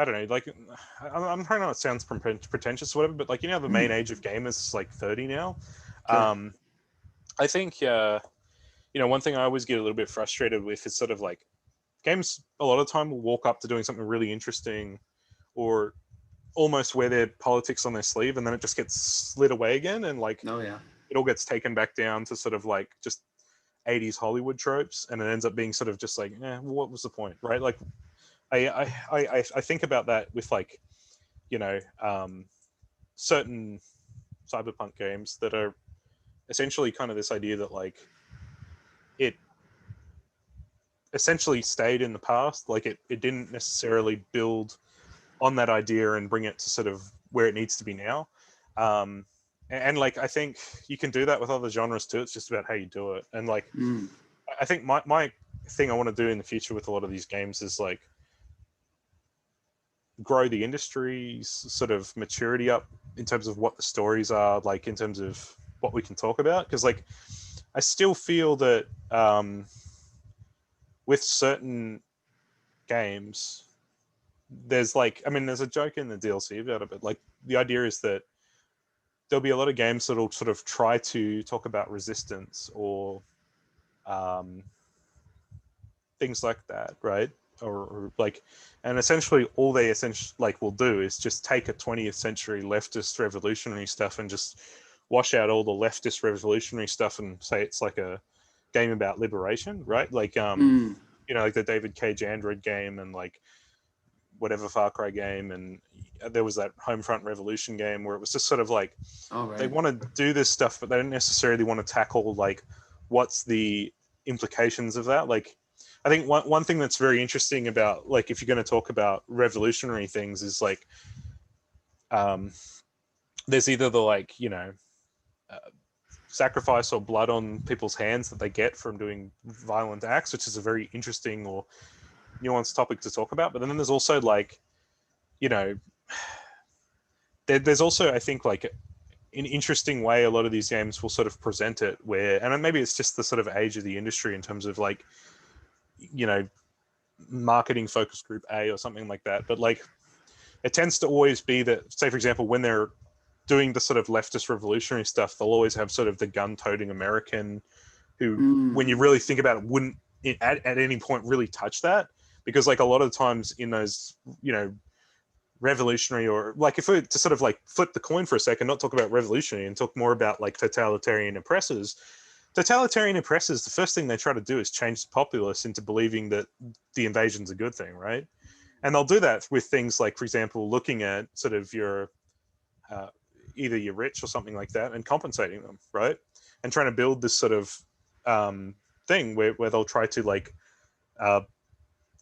[SPEAKER 4] I don't know, like I'm trying not to sound pretentious or whatever, but like, you know, the main age of gamers is like 30 now.
[SPEAKER 5] Sure.
[SPEAKER 4] I think, you know, one thing I always get a little bit frustrated with is sort of like games a lot of the time will walk up to doing something really interesting or almost wear their politics on their sleeve, and then it just gets slid away again, and like
[SPEAKER 5] Oh yeah.
[SPEAKER 4] it all gets taken back down to sort of like just 80s Hollywood tropes, and it ends up being sort of just like, what was the point, right? Like I think about that with like, you know, certain cyberpunk games that are essentially kind of this idea that like it essentially stayed in the past, like it didn't necessarily build on that idea and bring it to sort of where it needs to be now. And like I think you can do that with other genres too. It's just about how you do it. And like I think my thing I want to do in the future with a lot of these games is like grow the industry's sort of maturity up in terms of what the stories are, like in terms of what we can talk about. Because like I still feel that with certain games, there's like, I mean, there's a joke in the DLC about it, but like the idea is that there'll be a lot of games that'll sort of try to talk about resistance or things like that, right? Or like, and essentially all they essentially like will do is just take a 20th century leftist revolutionary stuff and just wash out all the leftist revolutionary stuff and say it's like a game about liberation, right? Like, you know, like the David Cage Android game and like whatever Far Cry game, and there was that Homefront Revolution game where it was just sort of like they want to do this stuff, but they don't necessarily want to tackle like what's the implications of that. Like, I think one thing that's very interesting about like if you're going to talk about revolutionary things is like there's either the like, you know, sacrifice or blood on people's hands that they get from doing violent acts, which is a very interesting or nuanced topic to talk about. But then there's also like, you know, there's also, I think, like an interesting way a lot of these games will sort of present it where, and maybe it's just the sort of age of the industry in terms of like, you know, marketing focus group A or something like that. But like, it tends to always be that, say, for example, when they're doing the sort of leftist revolutionary stuff, they'll always have sort of the gun-toting American who, when you really think about it, wouldn't at any point really touch that. Because like a lot of times in those, you know, revolutionary or like if we were to sort of like flip the coin for a second, not talk about revolutionary and talk more about like totalitarian oppressors, the first thing they try to do is change the populace into believing that the invasion's a good thing, right? And they'll do that with things like, for example, looking at sort of your either you're rich or something like that and compensating them, right? And trying to build this sort of thing where they'll try to like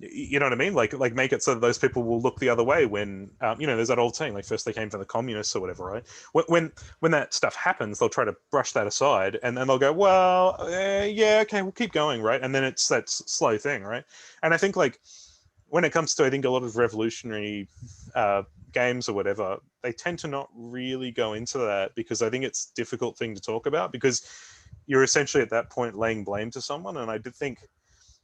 [SPEAKER 4] you know what I mean? Like make it so that those people will look the other way when, you know, there's that old saying, like first they came for the communists or whatever, right? When that stuff happens, they'll try to brush that aside and then they'll go, well, yeah, okay, we'll keep going, right? And then it's that slow thing, right? And I think like when it comes to, I think a lot of revolutionary games or whatever, they tend to not really go into that because I think it's a difficult thing to talk about because you're essentially at that point laying blame to someone. And I did think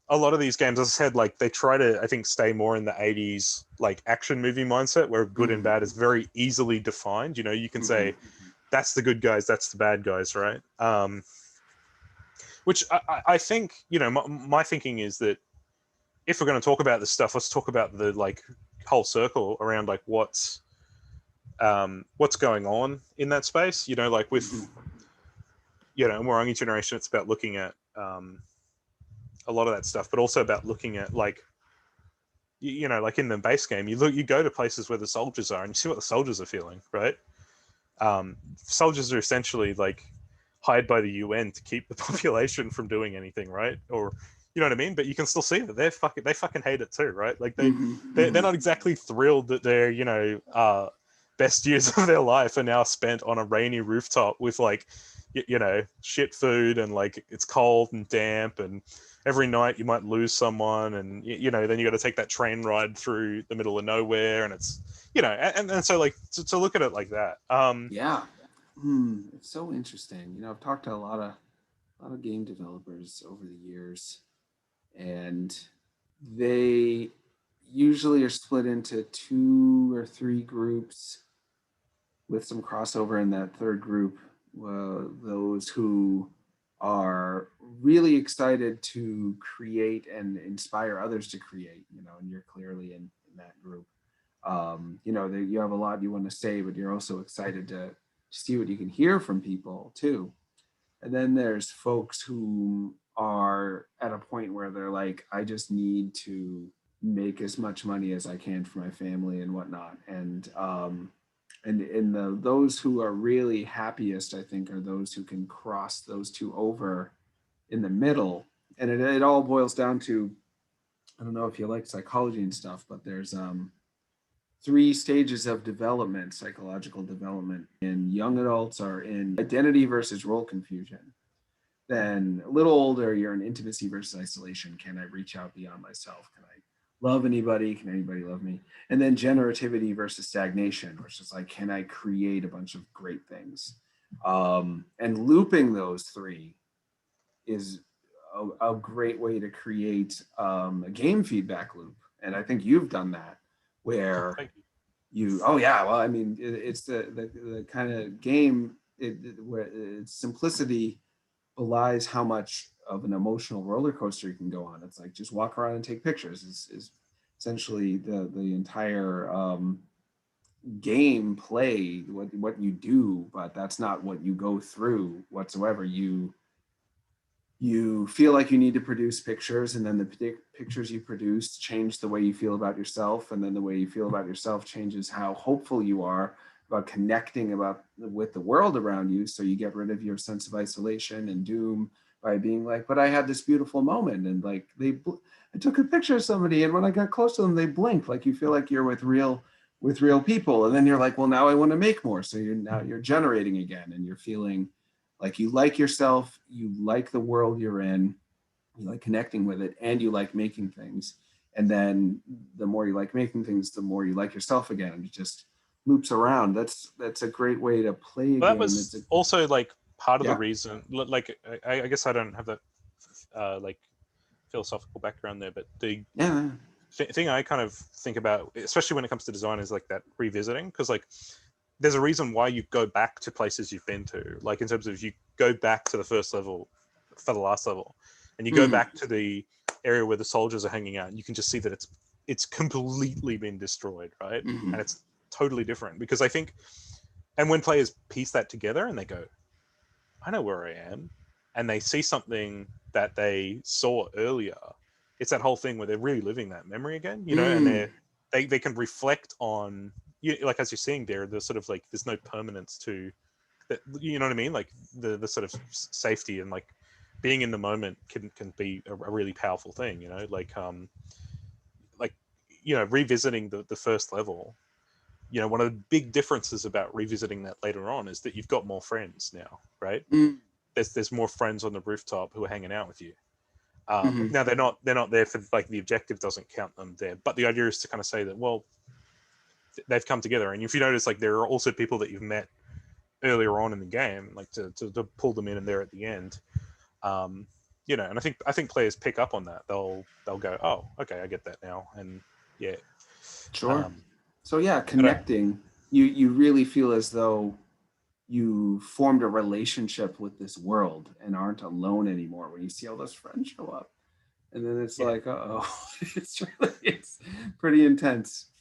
[SPEAKER 4] a lot of these games, as I said, like they try to, I think, stay more in the 80s like action movie mindset where good and bad is very easily defined. You know, you can say that's the good guys, that's the bad guys, right? Which I think, you know, my thinking is that if we're going to talk about this stuff, let's talk about the like whole circle around like what's going on in that space. You know, like with you know, Umurangi Generation, it's about looking at a lot of that stuff, but also about looking at like, you know, like in the base game, you go to places where the soldiers are and you see what the soldiers are feeling, right? Soldiers are essentially like hired by the UN to keep the population from doing anything, right? Or you know what I mean? But you can still see that they fucking hate it too, right? Like they're not exactly thrilled that their, you know, best years of their life are now spent on a rainy rooftop with like, you know, shit food and like it's cold and damp and every night you might lose someone and you know then you got to take that train ride through the middle of nowhere and it's, you know, and so like to look at it like that.
[SPEAKER 5] It's so interesting. You know, I've talked to a lot of game developers over the years, and they, usually are split into 2 or 3 groups with some crossover in that third group. Those who are really excited to create and inspire others to create, and you're clearly in that group. You have a lot you want to say, but you're also excited to see what you can hear from people too. And then there's folks who are at a point where they're like, I just need to make as much money as I can for my family and whatnot. And those who are really happiest, I think, are those who can cross those two over in the middle. And it all boils down to, I don't know if you like psychology and stuff, but there's 3 stages of development, psychological development. And young adults are in identity versus role confusion. Then a little older, you're in intimacy versus isolation. Can I reach out beyond myself? Can I love anybody? Can anybody love me? And then generativity versus stagnation, which is like, can I create a bunch of great things? And looping those 3 is a great way to create a game feedback loop. And I think you've done that where
[SPEAKER 4] Thank
[SPEAKER 5] oh yeah, well, I mean, it's the kind of game where its simplicity belies how much of an emotional roller coaster you can go on. It's like, just walk around and take pictures is essentially the entire game play, what you do, but that's not what you go through whatsoever. You feel like you need to produce pictures, and then the pictures you produce change the way you feel about yourself, and then the way you feel about yourself changes how hopeful you are about connecting with the world around you. So you get rid of your sense of isolation and doom by being like, but I had this beautiful moment, and like I took a picture of somebody, and when I got close to them, they blinked. Like, you feel like you're with real people, and then you're like, well, now I want to make more. So you're generating again, and you're feeling like you like yourself, you like the world you're in, you like connecting with it, and you like making things. And then the more you like making things, the more you like yourself again. And it just loops around. That's a great way to play a
[SPEAKER 4] Well, that
[SPEAKER 5] game.
[SPEAKER 4] was also like part of the
[SPEAKER 5] Yeah.
[SPEAKER 4] reason. Like, I guess I don't have that like philosophical background there, but the
[SPEAKER 5] Yeah.
[SPEAKER 4] thing I kind of think about, especially when it comes to design, is like that revisiting, because like there's a reason why you go back to places you've been to, like in terms of you go back to the first level for the last level, and you go back to the area where the soldiers are hanging out, and you can just see that it's completely been destroyed, right? And it's totally different, because I think, and when players piece that together and they go, I know where I am, and they see something that they saw earlier, it's that whole thing where they're really living that memory again, and they can reflect on, like, as you're seeing there, there's sort of like, there's no permanence to that, you know what I mean? Like the sort of safety and like being in the moment can be a really powerful thing, revisiting the first level. One of the big differences about revisiting that later on is that you've got more friends now, right? There's more friends on the rooftop who are hanging out with you. Now they're not there for, like, the objective doesn't count them there, but the idea is to kind of say that, well, they've come together. And if you notice, like, there are also people that you've met earlier on in the game, like to pull them in and there at the end. And I think players pick up on that. They'll go, oh, okay, I get that now. And yeah,
[SPEAKER 5] Sure. So yeah, connecting, you really feel as though you formed a relationship with this world and aren't alone anymore when you see all those friends show up. And then it's like, it's pretty intense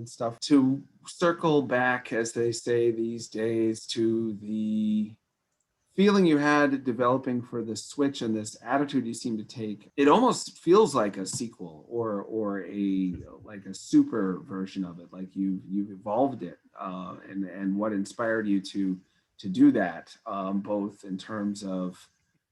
[SPEAKER 5] stuff. To circle back, as they say these days, to the feeling you had developing for the Switch and this attitude you seem to take, it almost feels like a sequel or a super version of it. Like you've evolved it, and what inspired you to do that, both in terms of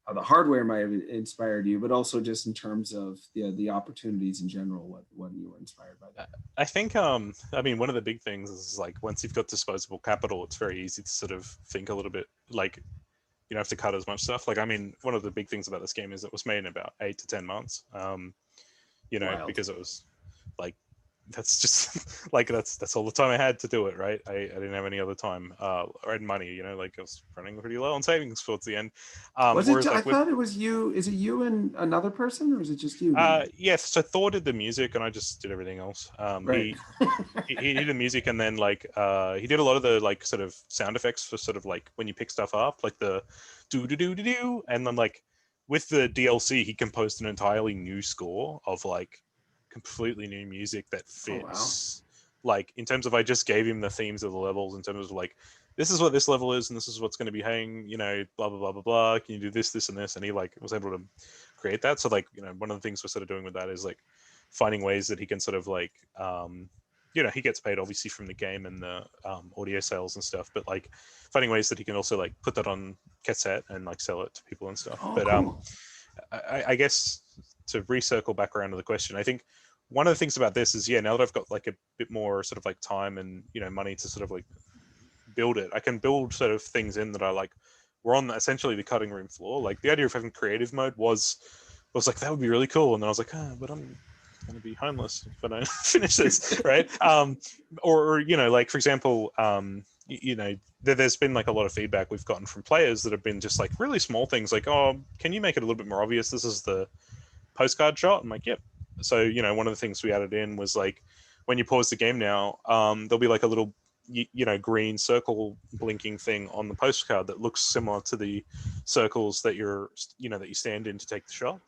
[SPEAKER 5] how the hardware might have inspired you, but also just in terms of the opportunities in general. What you were inspired by that?
[SPEAKER 4] I think one of the big things is, like, once you've got disposable capital, it's very easy to sort of think a little bit like you don't have to cut as much stuff. Like, one of the big things about this game is it was made in about 8 to 10 months.
[SPEAKER 5] Wild.
[SPEAKER 4] Because it was like that's just like that's all the time I had to do it, right? I didn't have any other time or had money, you know, like I was running pretty low on savings towards the end.
[SPEAKER 5] Was it?
[SPEAKER 4] Whereas
[SPEAKER 5] I
[SPEAKER 4] like with
[SPEAKER 5] thought it was you. Is it you and another person, or is it just you? doing it?
[SPEAKER 4] yes, so Thor did the music and I just did everything else.
[SPEAKER 5] Right.
[SPEAKER 4] He did the music and then like he did a lot of the like sort of sound effects for sort of like when you pick stuff up, like the do do do do do, and then like with the DLC he composed an entirely new score of like completely new music that
[SPEAKER 5] Oh wow.
[SPEAKER 4] fits like in terms of I just gave him the themes of the levels in terms of like this is what this level is and this is what's going to be hanging, you know, blah blah blah blah blah, can you do this and this, and he like was able to create that. So like, you know, one of the things we're sort of doing with that is like finding ways that he can sort of like you know, he gets paid obviously from the game and the audio sales and stuff, but like finding ways that he can also like put that on cassette and like sell it to people and stuff.
[SPEAKER 5] Oh
[SPEAKER 4] But
[SPEAKER 5] cool.
[SPEAKER 4] I guess to recircle back around to the question, I think one of the things about this is, yeah, now that I've got like a bit more sort of like time and, you know, money to sort of like build it, I can build sort of things in that I like, we're on essentially the cutting room floor. Like the idea of having creative mode was like, that would be really cool. And then I was like, but I'm going to be homeless if I don't finish this. Right. Or, you know, like for example, you know, there's been like a lot of feedback we've gotten from players that have been just like really small things like, oh, can you make it a little bit more obvious? This is the postcard shot. I'm like, yep. So, you know, one of the things we added in was like, when you pause the game now, there'll be like a little, you know, green circle blinking thing on the postcard that looks similar to the circles that you're, you know, that you stand in to take the shot.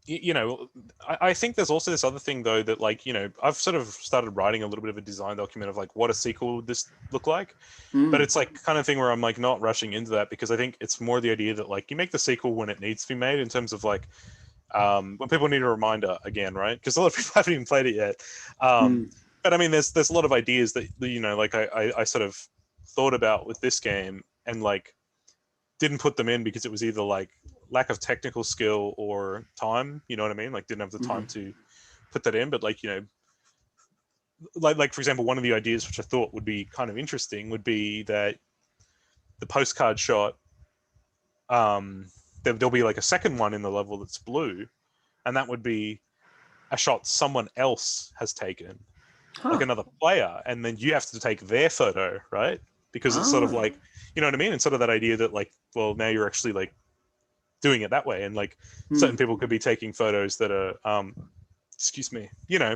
[SPEAKER 4] You know, I think there's also this other thing though that like, you know, I've sort of started writing a little bit of a design document of like what a sequel would this look like, but it's like kind of thing where I'm like not rushing into that because I think it's more the idea that like you make the sequel when it needs to be made in terms of like when people need a reminder again, right? Because a lot of people haven't even played it yet. But I mean, there's a lot of ideas that, you know, like I sort of thought about with this game and like didn't put them in because it was either like lack of technical skill or time, you know what I mean? Like didn't have the time to put that in. But like, you know, like for example, one of the ideas which I thought would be kind of interesting would be that the postcard shot, there'll be like a second one in the level that's blue, and that would be a shot someone else has taken, like another player, and then you have to take their photo, right? Because it's sort of like, you know what I mean? It's sort of that idea that like, well, now you're actually like doing it that way, and like certain people could be taking photos that are, excuse me, you know,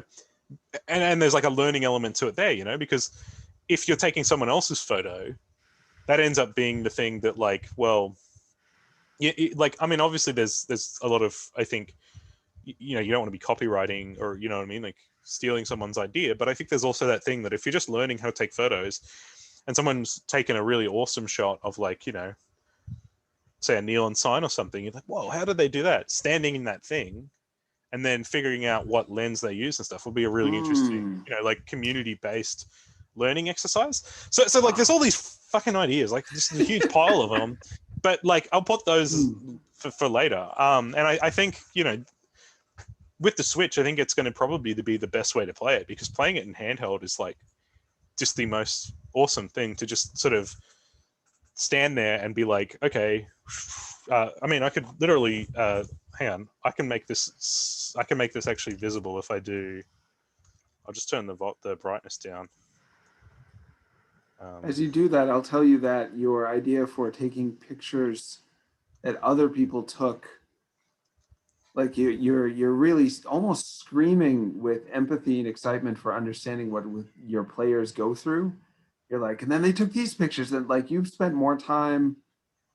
[SPEAKER 4] and there's like a learning element to it there, you know, because if you're taking someone else's photo, that ends up being the thing that like, well, like I mean, obviously there's a lot of, I think, you know, you don't want to be copywriting or, you know what I mean, like stealing someone's idea, but I think there's also that thing that if you're just learning how to take photos and someone's taken a really awesome shot of like, you know, say a neon sign or something, you're like, whoa, how did they do that? Standing in that thing and then figuring out what lens they use and stuff will be a really interesting, you know, like community-based learning exercise. So like there's all these fucking ideas, like just a huge pile of them, but like I'll put those for later. And I think, you know, with the Switch, I think it's going to probably be the best way to play it because playing it in handheld is like just the most awesome thing to just sort of stand there and be like, okay, I mean, I could literally, hang on, I can make this actually visible if I do. I'll just turn the brightness down.
[SPEAKER 5] As you do that, I'll tell you that your idea for taking pictures that other people took, like you're really almost screaming with empathy and excitement for understanding what your players go through. You're like, and then they took these pictures, and like you've spent more time.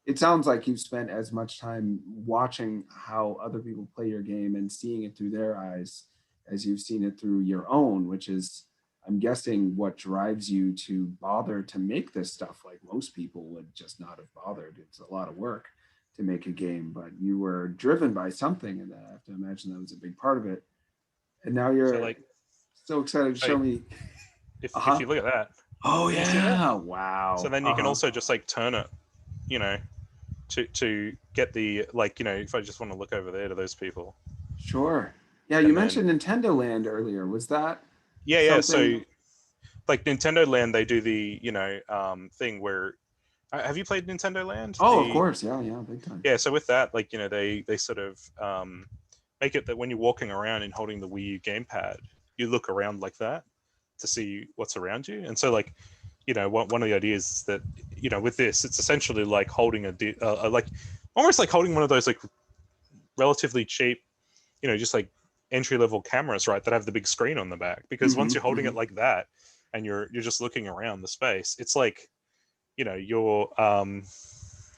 [SPEAKER 5] It sounds like you've spent as much time watching how other people play your game and seeing it through their eyes as you've seen it through your own, which is, I'm guessing, what drives you to bother to make this stuff. Like most people would just not have bothered. It's a lot of work to make a game, but you were driven by something, and I have to imagine that was a big part of it. And now you're
[SPEAKER 4] So like,
[SPEAKER 5] so excited to show me.
[SPEAKER 4] if you look at that,
[SPEAKER 5] Oh
[SPEAKER 4] can you see that?
[SPEAKER 5] yeah! Wow.
[SPEAKER 4] So then you can also just like turn it, you know, to get the, like, you know, if I just want to look over there to those people.
[SPEAKER 5] Sure. Yeah, you mentioned Nintendo Land earlier. Was that?
[SPEAKER 4] Yeah.
[SPEAKER 5] something?
[SPEAKER 4] So like Nintendo Land, they do the, you know, thing where, have you played Nintendo Land?
[SPEAKER 5] Oh, of course. Yeah, big time.
[SPEAKER 4] Yeah. So with that, like, you know, they sort of make it that when you're walking around and holding the Wii U gamepad, you look around like that to see what's around you. And so like, you know, one of the ideas is that, you know, with this, it's essentially like holding like almost like holding one of those like relatively cheap, you know, just like entry level cameras, right, that have the big screen on the back. Because once you're holding it like that and you're just looking around the space, it's like, you know,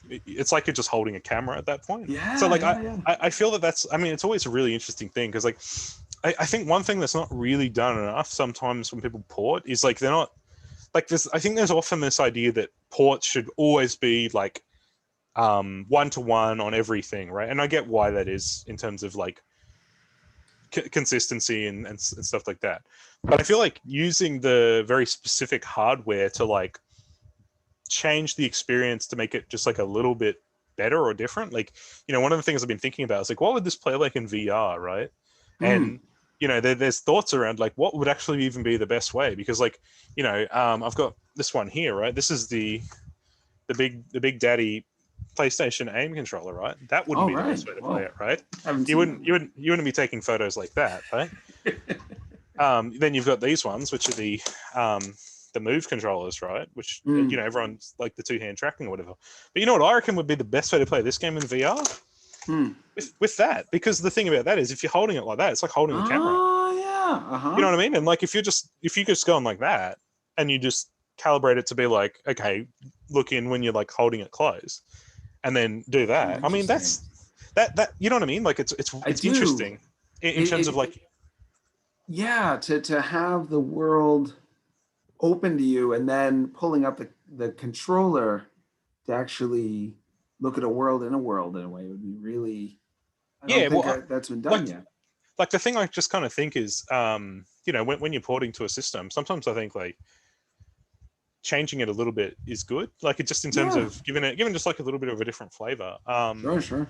[SPEAKER 4] it's like you're just holding a camera at that point.
[SPEAKER 5] Yeah.
[SPEAKER 4] So like I feel that's, I mean, it's always a really interesting thing, because like I think one thing that's not really done enough sometimes when people port is like they're not like this. I think there's often this idea that ports should always be like one-to-one on everything, right? And I get why that is in terms of like consistency and stuff like that. But I feel like using the very specific hardware to like change the experience to make it just like a little bit better or different. Like, you know, one of the things I've been thinking about is like, what would this play like in VR, right? And you know, there's thoughts around like what would actually even be the best way, because like, you know, I've got this one here, right? This is the big daddy PlayStation aim controller, right? That wouldn't be the best way to play it, right? You wouldn't be taking photos like that, right? Then you've got these ones, which are the Move controllers, right? Which you know, everyone's like the two-hand tracking or whatever. But you know what I reckon would be the best way to play this game in VR? With that, because the thing about that is if you're holding it like that, it's like holding a camera.
[SPEAKER 5] Oh yeah.
[SPEAKER 4] You know what I mean? And like if you just going like that and you just calibrate it to be like, okay, look in when you're like holding it close, and then do that. I mean, that's that you know what I mean? Like it's interesting in terms of like,
[SPEAKER 5] yeah, to have the world open to you and then pulling up the controller to actually look at a world in a way would be really, I don't think that's been done yet.
[SPEAKER 4] Like the thing I just kind of think is, you know, when you're porting to a system, sometimes I think like changing it a little bit is good. Like it just in terms of giving just like a little bit of a different flavor.
[SPEAKER 5] Sure.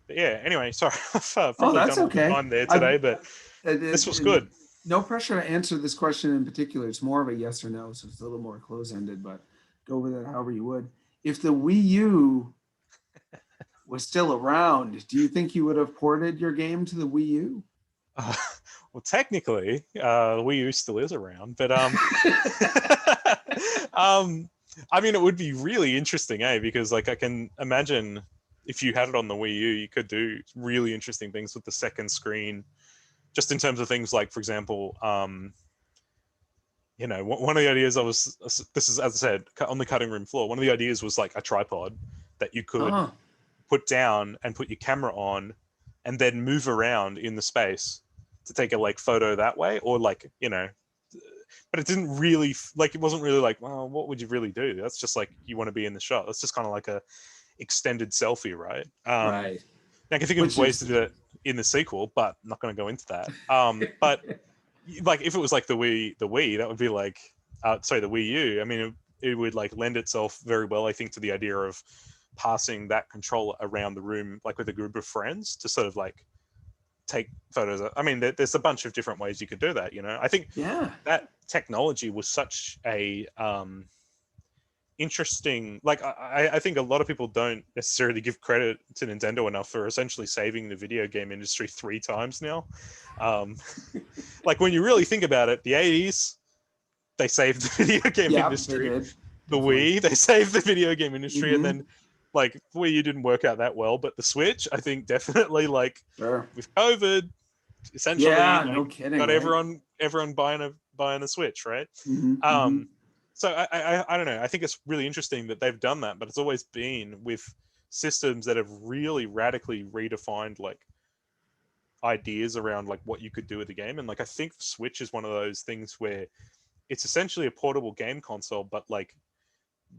[SPEAKER 4] But yeah. Anyway, sorry, I've probably
[SPEAKER 5] that's
[SPEAKER 4] done
[SPEAKER 5] okay.
[SPEAKER 4] time there today, but this was good.
[SPEAKER 5] No pressure to answer this question in particular. It's more of a yes or no, so it's a little more close-ended, but go with it however you would. If the Wii U was still around, do you think you would have ported your game to the Wii U?
[SPEAKER 4] Well, technically, the Wii U still is around, but I mean, it would be really interesting, because like I can imagine if you had it on the Wii U, you could do really interesting things with the second screen, just in terms of things like, for example, you know, one of the ideas this is, as I said, on the cutting room floor, one of the ideas was like a tripod that you could put down and put your camera on and then move around in the space to take a like photo that way, or like, you know, but it didn't really like, it wasn't really like, well, what would you really do? That's just like, you want to be in the shot. That's just kind of like a extended selfie, right?
[SPEAKER 5] Right.
[SPEAKER 4] Now I can think of ways to do it in the sequel, but I'm not going to go into that. But like if it was like the Wii, that would be like, the Wii U. I mean, it would like lend itself very well, I think, to the idea of passing that controller around the room, like with a group of friends, to sort of like take photos. I mean, there's a bunch of different ways you could do that. You know, I think that technology was such a interesting, like I think a lot of people don't necessarily give credit to Nintendo enough for essentially saving the video game industry 3 times now. Like when you really think about it, the 80s, they saved the video game industry. The Wii, they saved the video game industry, and then like Wii U didn't work out that well, but the Switch, I think definitely like with COVID, essentially
[SPEAKER 5] no kidding,
[SPEAKER 4] got
[SPEAKER 5] right?
[SPEAKER 4] everyone buying a Switch, right? So I don't know. I think it's really interesting that they've done that, but it's always been with systems that have really radically redefined like ideas around like what you could do with the game. And like I think Switch is one of those things where it's essentially a portable game console, but like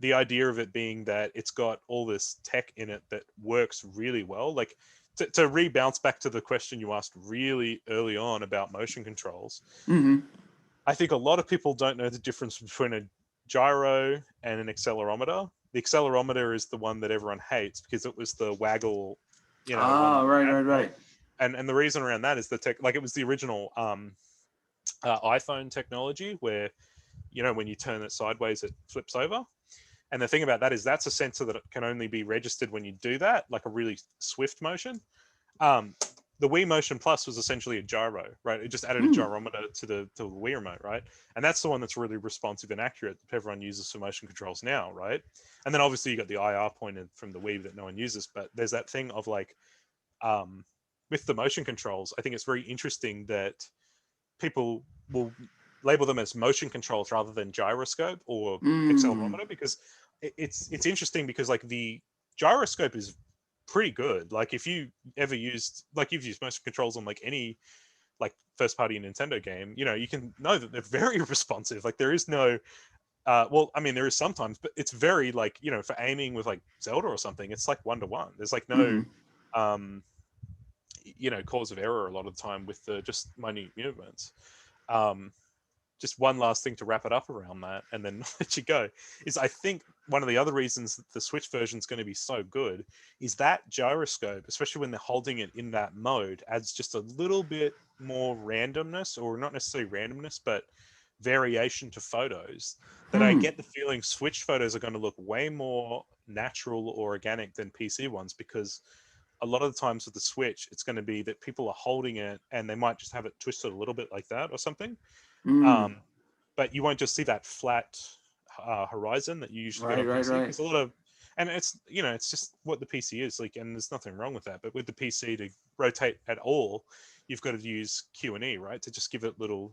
[SPEAKER 4] the idea of it being that it's got all this tech in it that works really well. Like to rebounce back to the question you asked really early on about motion controls, I think a lot of people don't know the difference between a gyro and an accelerometer. The accelerometer is the one that everyone hates because it was the waggle, you know.
[SPEAKER 5] Right.
[SPEAKER 4] And the reason around that is the tech, like it was the original iPhone technology where, you know, when you turn it sideways, it flips over. And the thing about that is that's a sensor that can only be registered when you do that, like a really swift motion. the Wii Motion Plus was essentially a gyro, right? It just added a gyrometer to the Wii remote, right? And that's the one that's really responsive and accurate that everyone uses for motion controls now, right? And then obviously you got the IR pointed from the Wii that no one uses, but there's that thing of like, with the motion controls, I think it's very interesting that people will label them as motion controls rather than gyroscope or accelerometer, because it's interesting because like the gyroscope is pretty good. Like if you ever used, like you've used motion controls on like any like first party Nintendo game, you know, you can know that they're very responsive. Like there is no well, I mean there is sometimes, but it's very like, you know, for aiming with like Zelda or something, it's like 1-to-1. There's like no you know, cause of error a lot of the time with the just minute movements. Just one last thing to wrap it up around that and then let you go is I think one of the other reasons that the Switch version is going to be so good is that gyroscope, especially when they're holding it in that mode, adds just a little bit more randomness, or not necessarily randomness, but variation to photos that I get the feeling Switch photos are going to look way more natural or organic than PC ones, because a lot of the times with the Switch, it's going to be that people are holding it and they might just have it twisted a little bit like that or something. But you won't just see that flat horizon that you usually get on PC, because a lot of, and it's, you know, it's just what the PC is like, and there's nothing wrong with that. But with the PC to rotate at all, you've got to use Q&E, right, to just give it little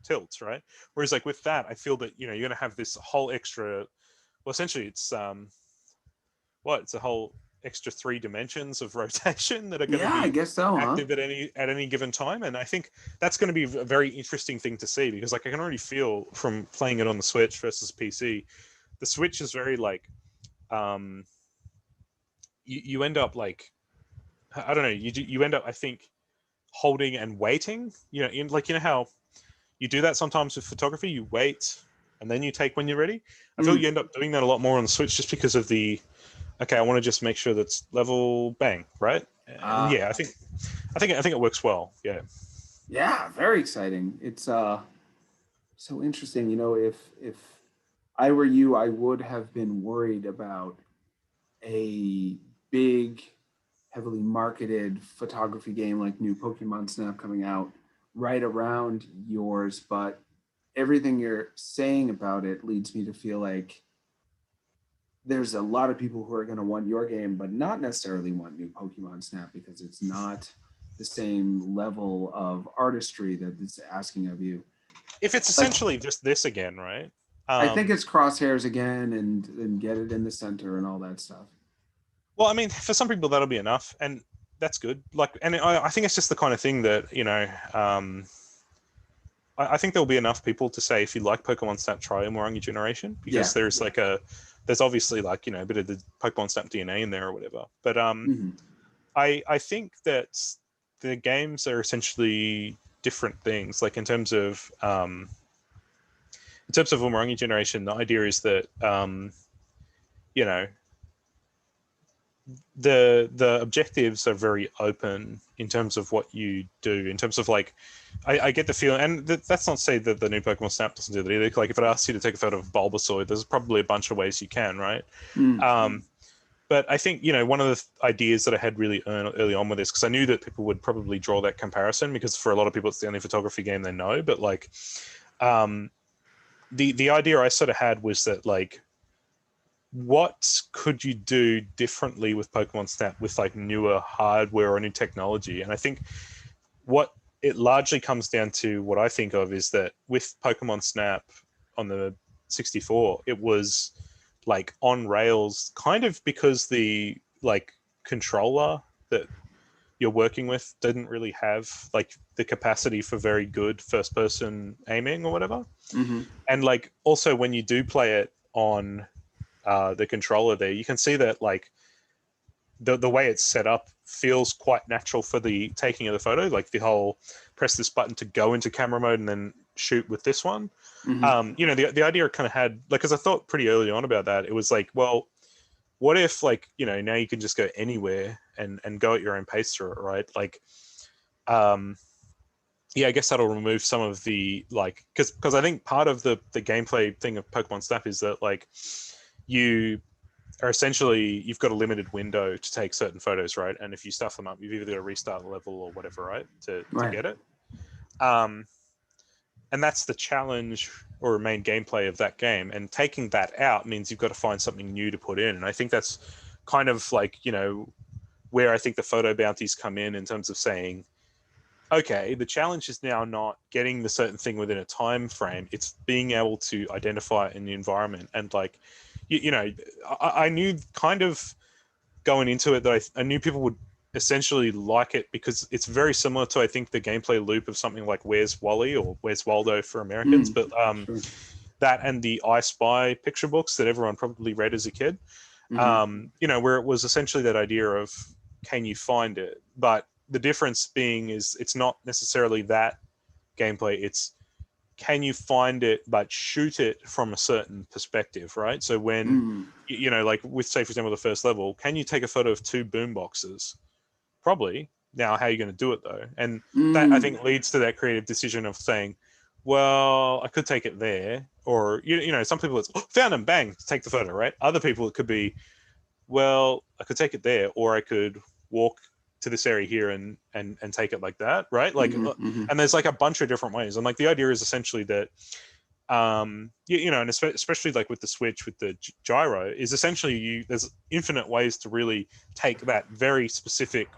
[SPEAKER 4] tilts, right? Whereas like with that, I feel that, you know, you're going to have this whole extra, well, essentially it's it's a whole extra 3 dimensions of rotation that are going to be
[SPEAKER 5] I guess so,
[SPEAKER 4] active at any given time. And I think that's going to be a very interesting thing to see, because like I can already feel from playing it on the Switch versus PC, the Switch is very like you end up like, I don't know, you end up, I think, holding and waiting, you know, in like, you know how you do that sometimes with photography, you wait and then you take when you're ready. I feel you end up doing that a lot more on the Switch just because of the, okay, I want to just make sure that's level, bang, right? And yeah, I think it works well. Yeah.
[SPEAKER 5] Yeah, very exciting. It's so interesting. You know, if I were you, I would have been worried about a big, heavily marketed photography game like new Pokemon Snap coming out right around yours, but everything you're saying about it leads me to feel like there's a lot of people who are going to want your game, but not necessarily want new Pokemon Snap, because it's not the same level of artistry that it's asking of you.
[SPEAKER 4] If it's essentially just this again, right?
[SPEAKER 5] I think it's crosshairs again and get it in the center and all that stuff.
[SPEAKER 4] Well, I mean, for some people that'll be enough, and that's good. Like, and I think it's just the kind of thing that, you know, I think there'll be enough people to say, if you like Pokemon Snap, try Umurangi Generation, because there's like there's obviously like, you know, a bit of the Pokemon Snap DNA in there or whatever. But I think that the games are essentially different things. Like in terms of Umurangi Generation, the idea is that you know, the objectives are very open in terms of what you do, in terms of like, I get the feeling, and that's not to say that the new Pokemon Snap doesn't do that either. Like if it asks you to take a photo of Bulbasaur, there's probably a bunch of ways you can, right? But I think, you know, one of the ideas that I had really early on with this, because I knew that people would probably draw that comparison, because for a lot of people it's the only photography game they know, but like the idea I sort of had was that like, what could you do differently with Pokemon Snap with like newer hardware or new technology? And I think what it largely comes down to, what I think of, is that with Pokemon Snap on the 64, it was like on rails, kind of because the like controller that you're working with didn't really have like the capacity for very good first person aiming or whatever. And like also when you do play it on the controller there, you can see that like the way it's set up feels quite natural for the taking of the photo, like the whole press this button to go into camera mode and then shoot with this one. You know, the idea kind of had like, because I thought pretty early on about that, it was like, well, what if like, you know, now you can just go anywhere and go at your own pace through it, right? Like yeah, I guess that'll remove some of the like, because I think part of the gameplay thing of Pokemon Snap is that like you are essentially you've got a limited window to take certain photos, right? And if you stuff them up, you've either got to restart the level or whatever, right, to get it. And that's the challenge or main gameplay of that game. And taking that out means you've got to find something new to put in. And I think that's kind of like, you know, where I think the photo bounties come in terms of saying, okay, the challenge is now not getting the certain thing within a time frame. It's being able to identify it in the environment. And like, you know, I knew kind of going into it that I knew people would essentially like it because it's very similar to, I think, the gameplay loop of something like Where's Wally or Where's Waldo for Americans. But
[SPEAKER 5] Sure.
[SPEAKER 4] that and the I Spy picture books that everyone probably read as a kid, you know, where it was essentially that idea of, can you find it? But the difference being is it's not necessarily that gameplay. It's, can you find it but shoot it from a certain perspective, right? So when, you know, like with, say, for example, the first level, can you take a photo of 2 boom boxes? Probably. Now, how are you going to do it though? And that, I think, leads to that creative decision of saying, well, I could take it there. Or, you know, some people it's, oh, found them, bang, take the photo, right? Other people it could be, well, I could take it there, or I could walk to this area here and take it like that, right? Like, and there's like a bunch of different ways. And like the idea is essentially that, you know, and especially like with the Switch, with the gyro, is essentially there's infinite ways to really take that very specific,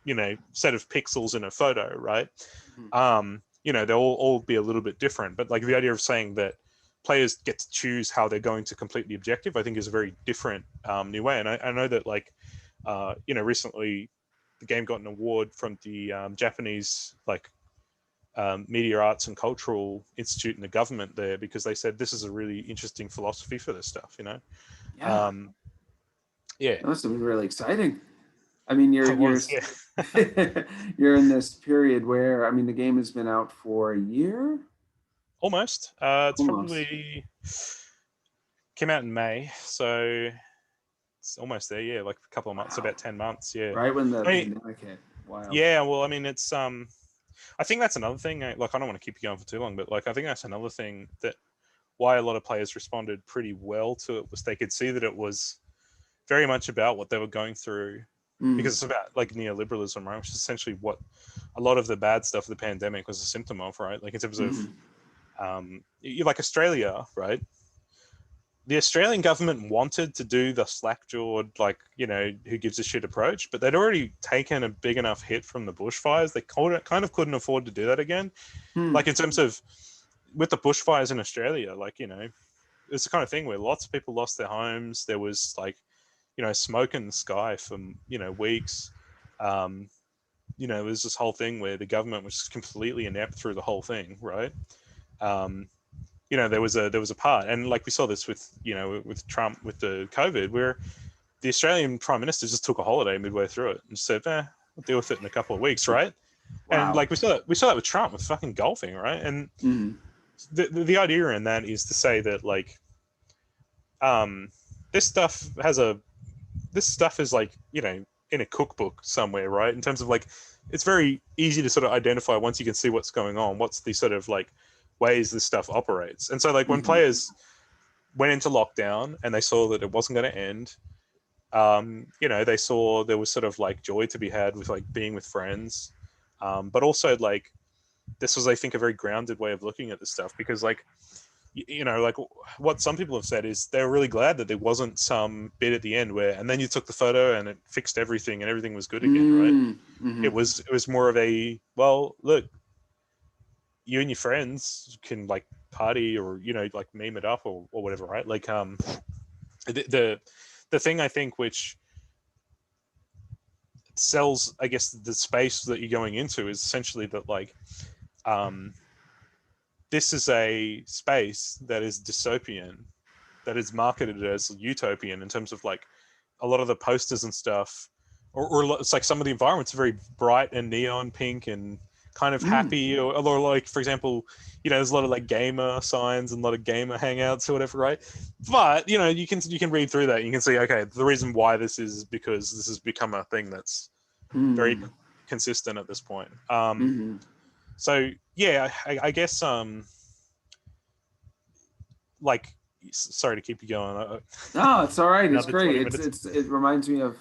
[SPEAKER 4] you know, set of pixels in a photo, right? You know, they'll all be a little bit different, but like the idea of saying that players get to choose how they're going to complete the objective, I think is a very different new way. And I know that like, you know, recently the game got an award from the Japanese like Media Arts and Cultural Institute in the government there, because they said this is a really interesting philosophy for this stuff, you know?
[SPEAKER 5] Yeah.
[SPEAKER 4] Yeah.
[SPEAKER 5] That must have been really exciting. I mean, you're
[SPEAKER 4] Yeah.
[SPEAKER 5] you're in this period where, I mean, the game has been out for a year.
[SPEAKER 4] Almost. It's probably came out in May, so it's almost there. Yeah, like a couple of months, about 10 months. Yeah.
[SPEAKER 5] Right when the
[SPEAKER 4] I mean,
[SPEAKER 5] pandemic hit. Wow.
[SPEAKER 4] yeah. Well, I mean, it's I think that's another thing. Like, I don't want to keep you going for too long, but like, I think that's another thing that why a lot of players responded pretty well to it was they could see that it was very much about what they were going through, because it's about like neoliberalism, right? Which is essentially what a lot of the bad stuff of the pandemic was a symptom of, right? Like in terms of, you like Australia, right? The Australian government wanted to do the slack-jawed, like, you know, who gives a shit approach, but they'd already taken a big enough hit from the bushfires. They kind of couldn't afford to do that again. Like in terms of with the bushfires in Australia, like, you know, it's the kind of thing where lots of people lost their homes. There was like, you know, smoke in the sky for, you know, weeks. You know, it was this whole thing where the government was just completely inept through the whole thing, right? You know, there was a part, and like we saw this with, you know, with Trump, with the COVID, where the Australian Prime Minister just took a holiday midway through it and said, we'll deal with it in a couple of weeks, right?
[SPEAKER 5] Wow.
[SPEAKER 4] And like we saw that with Trump with fucking golfing, right? And the idea in that is to say that like, this stuff is like, you know, in a cookbook somewhere, right? In terms of like, it's very easy to sort of identify once you can see what's going on, what's the sort of like ways this stuff operates. And so like when players went into lockdown and they saw that it wasn't going to end, you know, they saw there was sort of like joy to be had with like being with friends, but also like this was, I think, a very grounded way of looking at this stuff, because like, you know, like what some people have said is they're really glad that there wasn't some bit at the end where, and then you took the photo and it fixed everything and everything was good again, right? It was more of a, well, look, you and your friends can like party or, you know, like meme it up or whatever, right? Like the thing I think which sells, I guess, the space that you're going into is essentially that like this is a space that is dystopian, that is marketed as utopian in terms of like a lot of the posters and stuff, or it's like some of the environments are very bright and neon pink and kind of happy, or like, for example, you know, there's a lot of like gamer signs and a lot of gamer hangouts or whatever, right? But you know, you can read through that and you can see, okay, the reason why this is because this has become a thing that's very consistent at this point. So yeah, I guess like sorry to keep you going.
[SPEAKER 5] No, it's all right. It's
[SPEAKER 4] Another 20
[SPEAKER 5] great.
[SPEAKER 4] minutes.
[SPEAKER 5] It reminds me of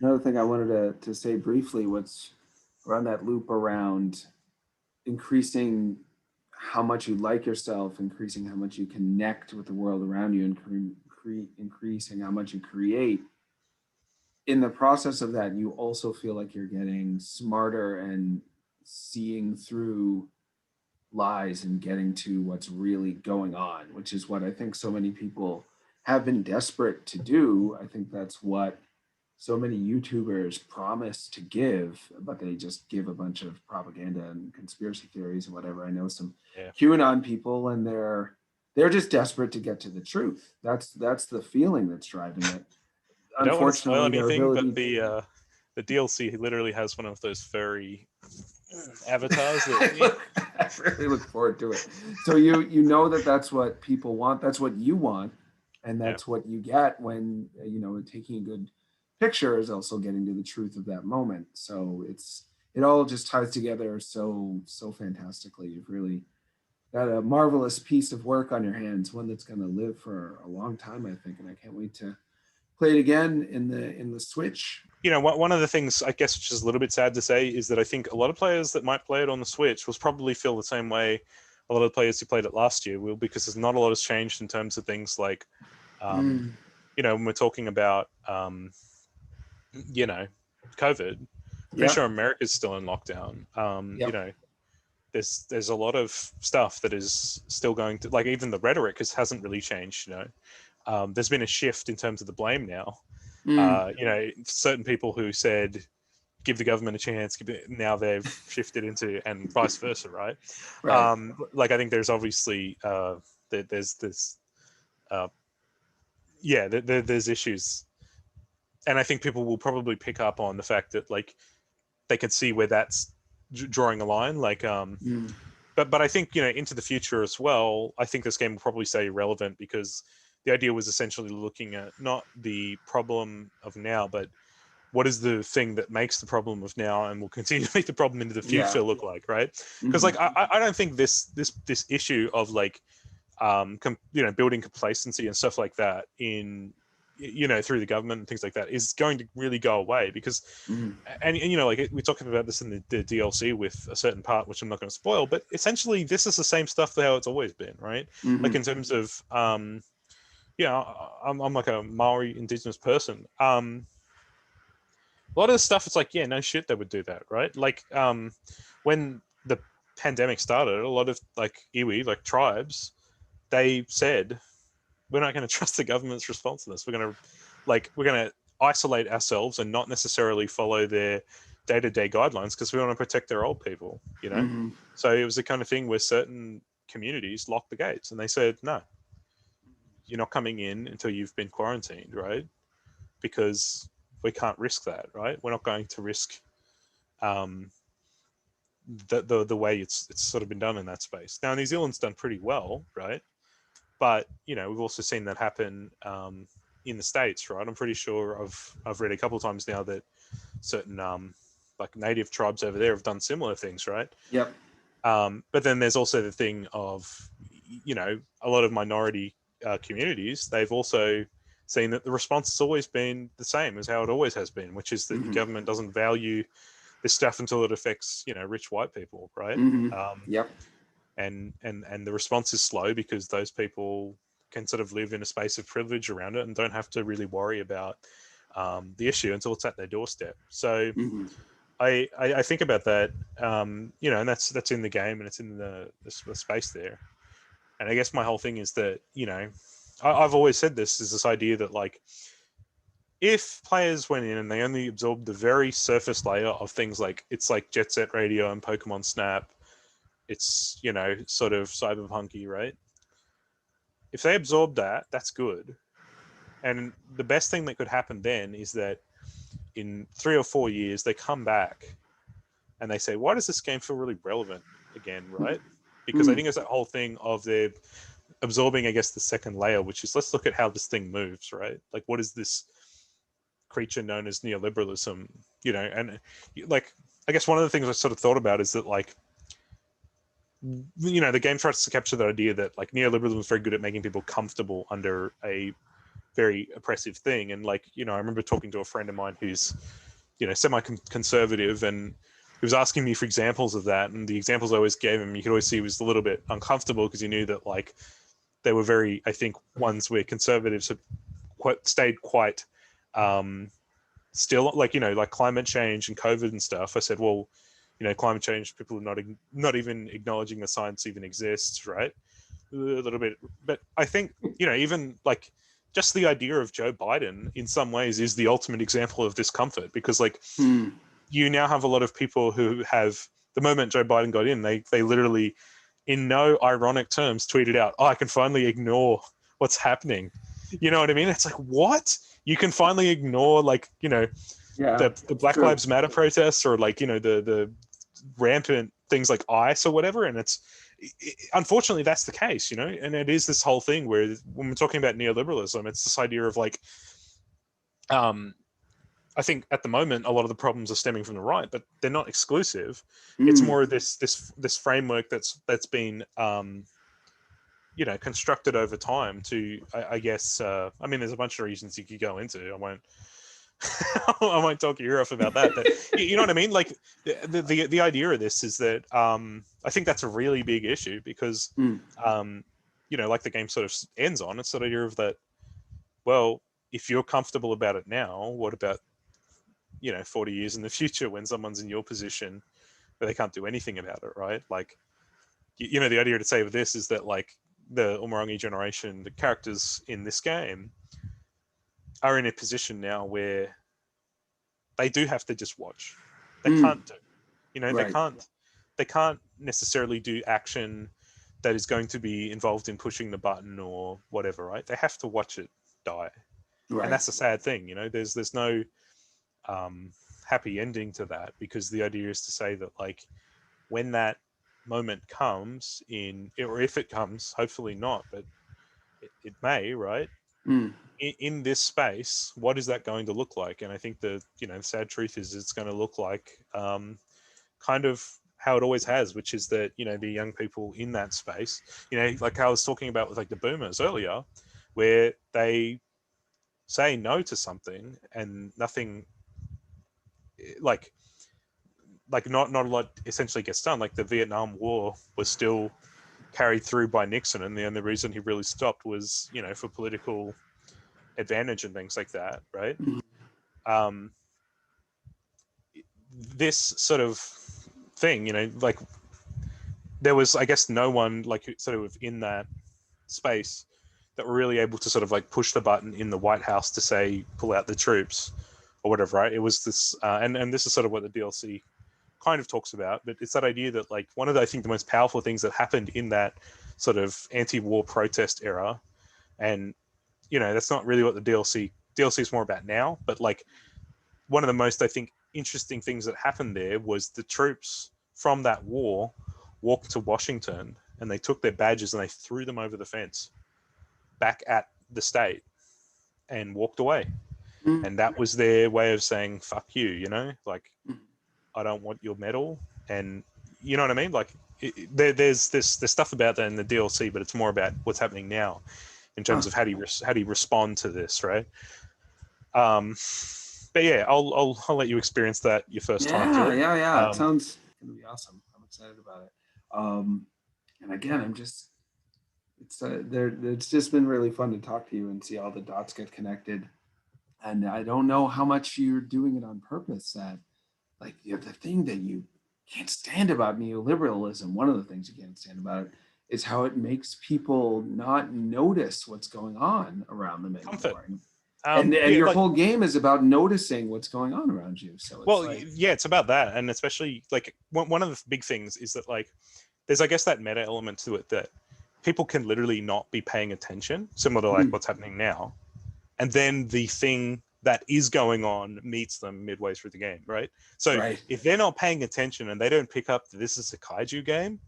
[SPEAKER 5] another thing I wanted to say briefly. What's around that loop around increasing how much you like yourself, increasing how much you connect with the world around you, and increasing how much you create. In the process of that, you also feel like you're getting smarter and seeing through lies and getting to what's really going on, which is what I think so many people have been desperate to do. I think that's what so many YouTubers promise to give, but they just give a bunch of propaganda and conspiracy theories and whatever. I know some QAnon people, and they're just desperate to get to the truth. That's the feeling that's driving it.
[SPEAKER 4] I don't want to spoil
[SPEAKER 5] Unfortunately, their
[SPEAKER 4] anything,
[SPEAKER 5] ability.
[SPEAKER 4] but the DLC literally has one of those furry avatars. That,
[SPEAKER 5] I really look forward to it. So you know that's what people want. That's what you want, and that's what you get when taking a good picture is also getting to the truth of that moment. So it all just ties together so fantastically. You've really got a marvelous piece of work on your hands, one that's going to live for a long time, I think, and I can't wait to play it again in the Switch.
[SPEAKER 4] One of the things I guess which is a little bit sad to say is that I think a lot of players that might play it on the Switch will probably feel the same way a lot of the players who played it last year will, because there's not a lot has changed in terms of things like, when we're talking about, COVID. Pretty sure America's still in lockdown. There's a lot of stuff that is still going to, like, even the rhetoric hasn't really changed. There's been a shift in terms of the blame now. Certain people who said give the government a chance, now they've shifted into, and vice versa, right? Like, I think there's obviously there's issues, and I think people will probably pick up on the fact that, like, they can see where that's drawing a line, like but I think into the future as well, I think this game will probably stay relevant, because the idea was essentially looking at not the problem of now, but what is the thing that makes the problem of now and will continue to make the problem into the future look like, right? Because like I don't think this issue of, like, building complacency and stuff like that in through the government and things like that is going to really go away, because and like we're talking about this in the DLC with a certain part which I'm not going to spoil, but essentially this is the same stuff that how it's always been, right? Like, in terms of I'm like a Maori indigenous person. A lot of the stuff, it's like, no shit, they would do that, right? Like, when the pandemic started, a lot of, like, iwi, like, tribes, they said, we're not going to trust the government's response to this. We're going to isolate ourselves and not necessarily follow their day-to-day guidelines, because we want to protect their old people, So it was the kind of thing where certain communities locked the gates and they said, no, you're not coming in until you've been quarantined, right? Because we can't risk that, right? We're not going to risk the way it's sort of been done in that space. Now, New Zealand's done pretty well, right? But we've also seen that happen in the States, right? I'm pretty sure I've read a couple of times now that certain like native tribes over there have done similar things, right?
[SPEAKER 5] Yep.
[SPEAKER 4] But then there's also the thing of a lot of minority communities. They've also seen that the response has always been the same as how it always has been, which is that the government doesn't value this stuff until it affects rich white people, right?
[SPEAKER 5] Yep.
[SPEAKER 4] And the response is slow, because those people can sort of live in a space of privilege around it and don't have to really worry about the issue until it's at their doorstep. So I think about that, and that's in the game, and it's in the space there. And I guess my whole thing is that I've always said this is this idea that, like, if players went in and they only absorbed the very surface layer of things, like, it's like Jet Set Radio and Pokemon Snap, it's sort of cyberpunky, right? If they absorb that, that's good. And the best thing that could happen then is that in 3 or 4 years they come back and they say, why does this game feel really relevant again, right? Because I think it's that whole thing of they're absorbing, I guess, the second layer, which is, let's look at how this thing moves, right? Like, what is this creature known as neoliberalism, and like, I guess one of the things I sort of thought about is that, like, the game tries to capture that idea that like neoliberalism is very good at making people comfortable under a very oppressive thing. And like, I remember talking to a friend of mine who's, semi-conservative, and he was asking me for examples of that. And the examples I always gave him, you could always see he was a little bit uncomfortable because he knew that like they were very, I think, ones where conservatives have stayed quite still, like, like climate change and COVID and stuff. I said, well, climate change, people are not even acknowledging the science even exists, right? A little bit. But I think, even like just the idea of Joe Biden in some ways is the ultimate example of discomfort, because like you now have a lot of people who have, the moment Joe Biden got in, they literally, in no ironic terms, tweeted out, "Oh, I can finally ignore what's happening." You know what I mean? It's like, what? You can finally ignore, like, the Black Lives Matter protests, or like, the rampant things like ICE or whatever. And unfortunately that's the case, and it is this whole thing where when we're talking about neoliberalism, it's this idea of like, I think at the moment a lot of the problems are stemming from the right, but they're not exclusive. It's more of this framework that's been constructed over time to, I guess, I mean, there's a bunch of reasons you could go into. I won't talk your ear off about that, but you know what I mean? Like the idea of this is that I think that's a really big issue, because like the game sort of ends on, it's sort of idea of that, well, if you're comfortable about it now, what about 40 years in the future when someone's in your position where they can't do anything about it, right? Like, the idea to say with this is that like the Umurangi generation, the characters in this game, are in a position now where they do have to just watch. They can't do, right. They can't necessarily do action that is going to be involved in pushing the button or whatever, right? They have to watch it die. Right. And that's a sad thing, there's no happy ending to that, because the idea is to say that like when that moment comes or if it comes, hopefully not, but it may, right? In this space, what is that going to look like? And I think the sad truth is it's going to look like kind of how it always has, which is that the young people in that space, like I was talking about with like the boomers earlier, where they say no to something and nothing, like not a lot essentially gets done. Like the Vietnam War was still carried through by Nixon, and the only reason he really stopped was for political advantage and things like that, right? This sort of thing, like there was, I guess, no one like sort of in that space that were really able to sort of like push the button in the White House to say pull out the troops or whatever, right? It was this and this is sort of what the DLC kind of talks about, but it's that idea that like one of the, I think the most powerful things that happened in that sort of anti-war protest era, and that's not really what the DLC is more about now, but like one of the most, I think, interesting things that happened there was the troops from that war walked to Washington and they took their badges and they threw them over the fence back at the state and walked away. And that was their way of saying, fuck you, like, I don't want your medal. And you know what I mean? Like there's stuff about that in the DLC, but it's more about what's happening now in terms of how do you respond to this, right? But yeah, I'll let you experience that your first time through.
[SPEAKER 5] Yeah. It sounds gonna be awesome. I'm excited about it. And again, it's just been really fun to talk to you and see all the dots get connected. And I don't know how much you're doing it on purpose. That like the thing that you can't stand about neoliberalism, one of the things you can't stand about it, is how it makes people not notice what's going on around them anymore. And your whole game is about noticing what's going on around you. So it's
[SPEAKER 4] it's about that. And especially like one of the big things is that like there's, I guess, that meta element to it that people can literally not be paying attention, similar to like what's happening now. And then the thing that is going on meets them midway through the game, right? So if they're not paying attention and they don't pick up that this is a kaiju game,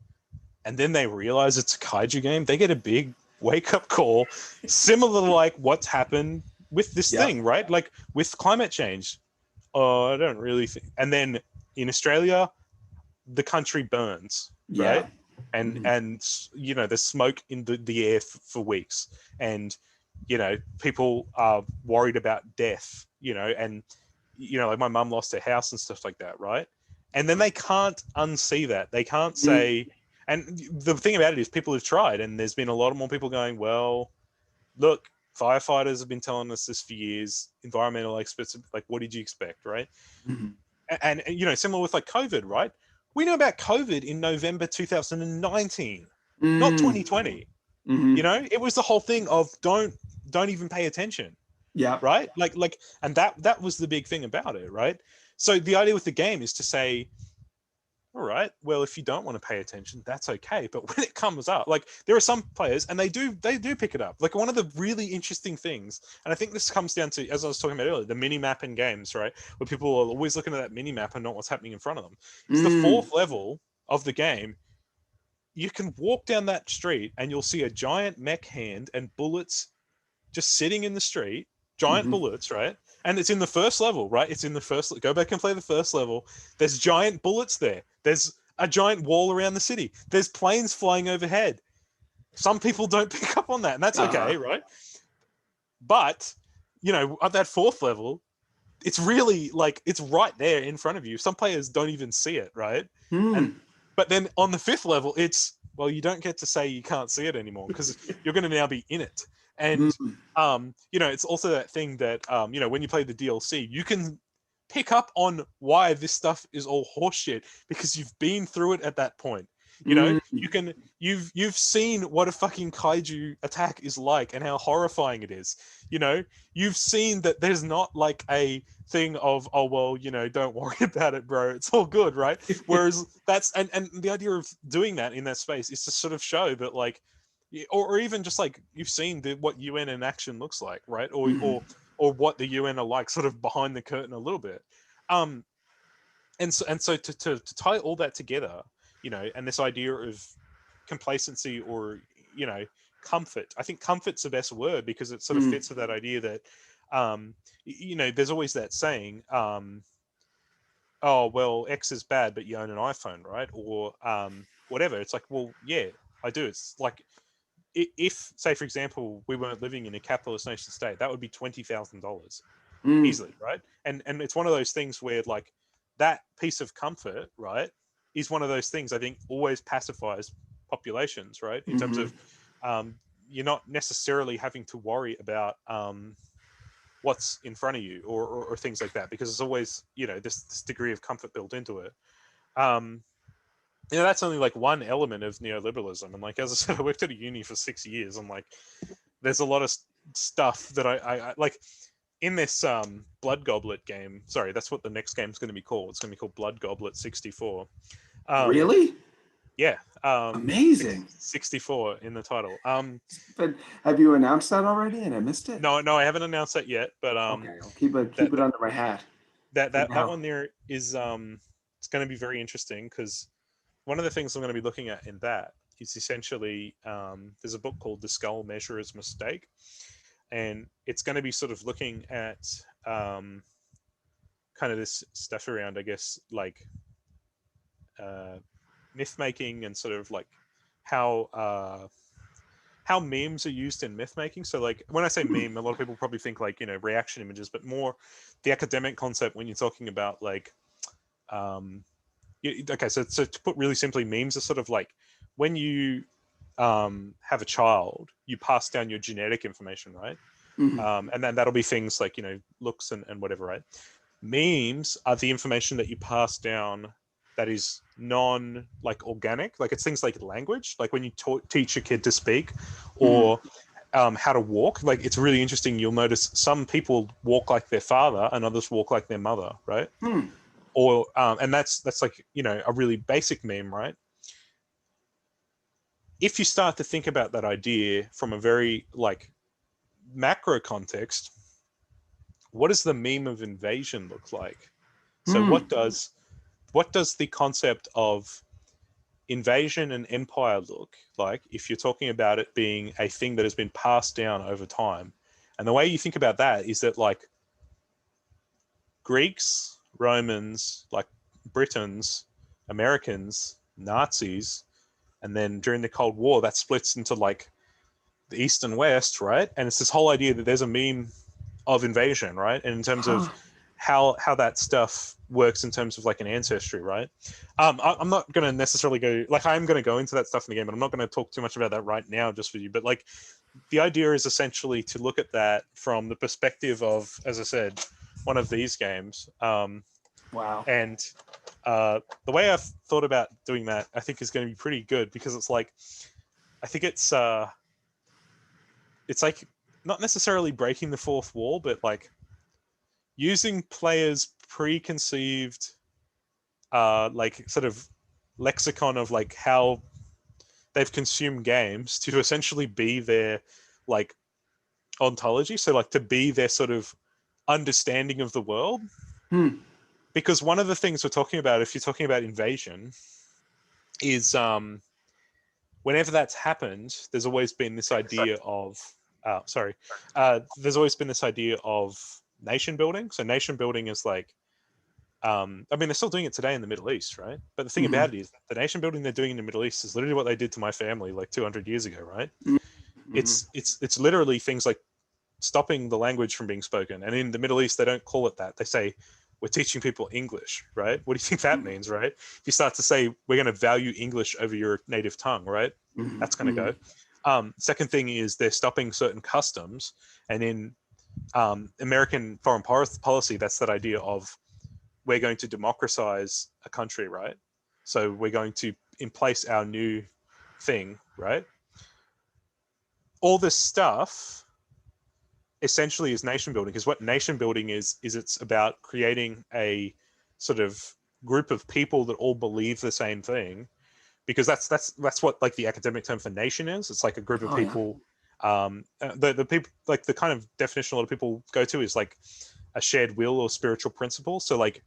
[SPEAKER 4] and then they realize it's a kaiju game, they get a big wake-up call, similar to like what's happened with this thing, right? Like with climate change. Oh, I don't really think. And then in Australia, the country burns, right? and there's smoke in the air for weeks, and people are worried about death, and like my mum lost her house and stuff like that, right? And then they can't unsee that. They can't say, and the thing about it is people have tried, and there's been a lot more people going, well, look, firefighters have been telling us this for years, environmental experts, like, what did you expect, right? And similar with like COVID, right? We know about COVID in November 2019, not 2020. It was the whole thing of don't even pay attention.
[SPEAKER 5] Yeah.
[SPEAKER 4] Right. Like, and that was the big thing about it. Right. So the idea with the game is to say, all right, well, if you don't want to pay attention, that's okay. But when it comes up, like there are some players and they do pick it up. Like one of the really interesting things, and I think this comes down to, as I was talking about earlier, the mini map in games, right? Where people are always looking at that mini map and not what's happening in front of them. It's the fourth level of the game. You can walk down that street and you'll see a giant mech hand and bullets just sitting in the street, giant bullets, right? And it's in the first level, right? It's in the first, go back and play the first level. There's giant bullets there. There's a giant wall around the city. There's planes flying overhead. Some people don't pick up on that, and that's okay, right? But, at that fourth level, it's really like, it's right there in front of you. Some players don't even see it, right? But then on the fifth level, it's, well, you don't get to say you can't see it anymore because you're going to now be in it. And, it's also that thing that, when you play the DLC, you can pick up on why this stuff is all horseshit because you've been through it at that point. You've seen what a fucking kaiju attack is like and how horrifying it is. You've seen that there's not like a thing of, oh, well, don't worry about it, bro. It's all good, right? Whereas that's, and the idea of doing that in that space is to sort of show that like, or even just like you've seen what UN in action looks like, right? Or what the UN are like, sort of behind the curtain a little bit. And so to tie all that together, and this idea of complacency or comfort. I think comfort's the best word because it sort of fits with that idea that there's always that saying, oh well, X is bad, but you own an iPhone, right? Or whatever. It's like, well, yeah, I do. It's like, if, say, for example, we weren't living in a capitalist nation state, that would be $20,000 easily, right? And it's one of those things where like that piece of comfort, right, is one of those things I think always pacifies populations, right? In terms of you're not necessarily having to worry about what's in front of you or things like that because there's always this degree of comfort built into it. That's only like one element of neoliberalism. And like, as I said, I worked at a uni for 6 years. And like, there's a lot of stuff that I like in this Blood Goblet game. Sorry, that's what the next game is going to be called. It's going to be called Blood Goblet 64.
[SPEAKER 5] Really?
[SPEAKER 4] Yeah.
[SPEAKER 5] Amazing.
[SPEAKER 4] 64 in the title.
[SPEAKER 5] But have you announced that already and I missed it?
[SPEAKER 4] No, I haven't announced that yet. But
[SPEAKER 5] okay, I'll keep it under my hat.
[SPEAKER 4] That one there is it's going to be very interesting because one of the things I'm going to be looking at in that is essentially there's a book called The Skull Measurer's Mistake, and it's going to be sort of looking at kind of this stuff around, I guess, like myth making and sort of like how memes are used in myth making. So like when I say meme, a lot of people probably think like reaction images, but more the academic concept when you're talking about like okay, so to put really simply, memes are sort of like when you have a child, you pass down your genetic information, right? And then that'll be things like looks and whatever, right? Memes are the information that you pass down that is non like organic, like it's things like language, like when you teach a kid to speak or how to walk. Like it's really interesting. You'll notice some people walk like their father and others walk like their mother, right? Or and that's like a really basic meme, right? If you start to think about that idea from a very like macro context, what does the meme of invasion look like? So what does the concept of invasion and empire look like if you're talking about it being a thing that has been passed down over time? And the way you think about that is that like Greeks, Romans, like Britons, Americans, Nazis, and then during the Cold War that splits into like the East and West, right? And it's this whole idea that there's a meme of invasion, right? And in terms of how that stuff works in terms of like an ancestry, right? I'm not going to necessarily go, like I'm going to go into that stuff in the game, but I'm not going to talk too much about that right now just for you. But like the idea is essentially to look at that from the perspective of, as I said, one of these games.
[SPEAKER 5] Wow.
[SPEAKER 4] And the way I've thought about doing that, I think is going to be pretty good, because it's like, I think it's like not necessarily breaking the fourth wall, but like using players' preconceived like sort of lexicon of like how they've consumed games to essentially be their like ontology. So like to be their sort of understanding of the world. Because one of the things we're talking about, if you're talking about invasion, is whenever that's happened, there's always been this idea of there's always been this idea of nation building. So nation building is like, I mean, they're still doing it today in the Middle East, right? But the thing about it is the nation building they're doing in the Middle East is literally what they did to my family like 200 years ago, right? It's literally things like stopping the language from being spoken. And in the Middle East, they don't call it that. They say, we're teaching people English, right? What do you think that means, right? If you start to say, we're going to value English over your native tongue, right? That's going to go. Second thing is they're stopping certain customs. And in American foreign policy, that's that idea of we're going to democratize a country, right? So we're going to in place our new thing, right? All this stuff essentially is nation building, because what nation building is it's about creating a sort of group of people that all believe the same thing, because that's what like the academic term for nation is. It's like a group of people. The people, like the kind of definition a lot of people go to is like a shared will or spiritual principle. So like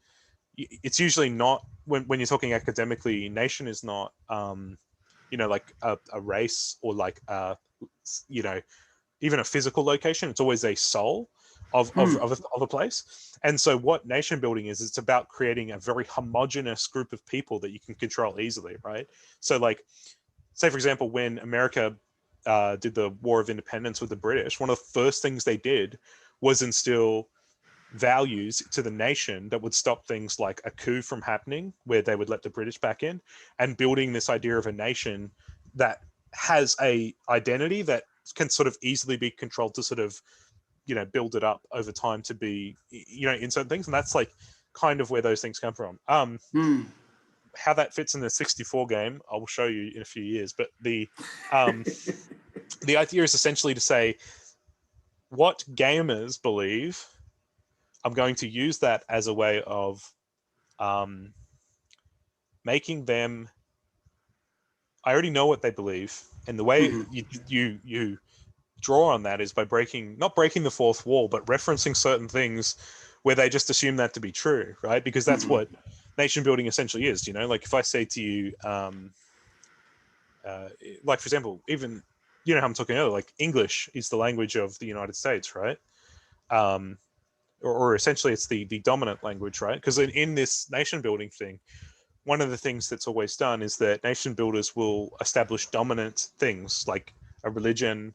[SPEAKER 4] it's usually not, when you're talking academically, nation is not like a race or like even a physical location. It's always a soul of a place. And so what nation building is, it's about creating a very homogenous group of people that you can control easily, right? So like, say for example, when America did the War of Independence with the British, one of the first things they did was instill values to the nation that would stop things like a coup from happening, where they would let the British back in, and building this idea of a nation that has a identity that can sort of easily be controlled to sort of, build it up over time to be, in certain things. And that's like kind of where those things come from. How that fits in the 64 game, I will show you in a few years. But the idea is essentially to say what gamers believe. I'm going to use that as a way of making them. I already know what they believe, and the way you draw on that is by not breaking the fourth wall, but referencing certain things where they just assume that to be true, right? Because that's what nation building essentially is. Like if I say to you, like for example, even how I'm talking earlier, like English is the language of the United States, right? Or essentially it's the dominant language, right? Because in this nation building thing, one of the things that's always done is that nation builders will establish dominant things like a religion,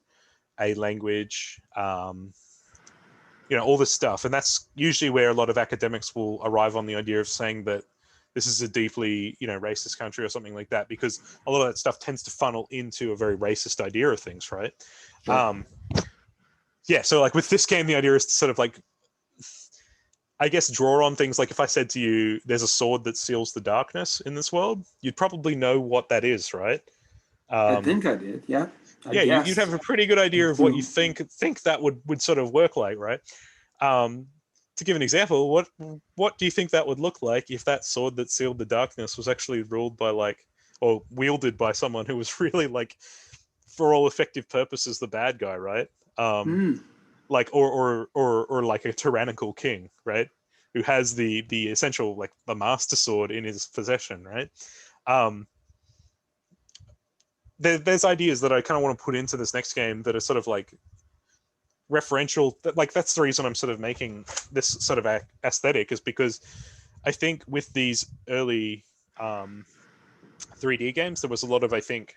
[SPEAKER 4] a language, all this stuff. And that's usually where a lot of academics will arrive on the idea of saying that this is a deeply, racist country or something like that, because a lot of that stuff tends to funnel into a very racist idea of things, right? Sure. So like with this game, the idea is to sort of like, I guess, draw on things like if I said to you, there's a sword that seals the darkness in this world, you'd probably know what that is, right?
[SPEAKER 5] I think I did. Yeah.
[SPEAKER 4] You'd have a pretty good idea of what you think that would sort of work like, right? To give an example, what do you think that would look like if that sword that sealed the darkness was actually ruled by or wielded by someone who was really like, for all effective purposes, the bad guy, right? Like or like a tyrannical king, right? Who has the essential like the master sword in his possession, right? There's ideas that I kind of want to put into this next game that are sort of like referential. Like that's the reason I'm sort of making this sort of aesthetic, is because I think with these early 3D games, there was a lot of, I think,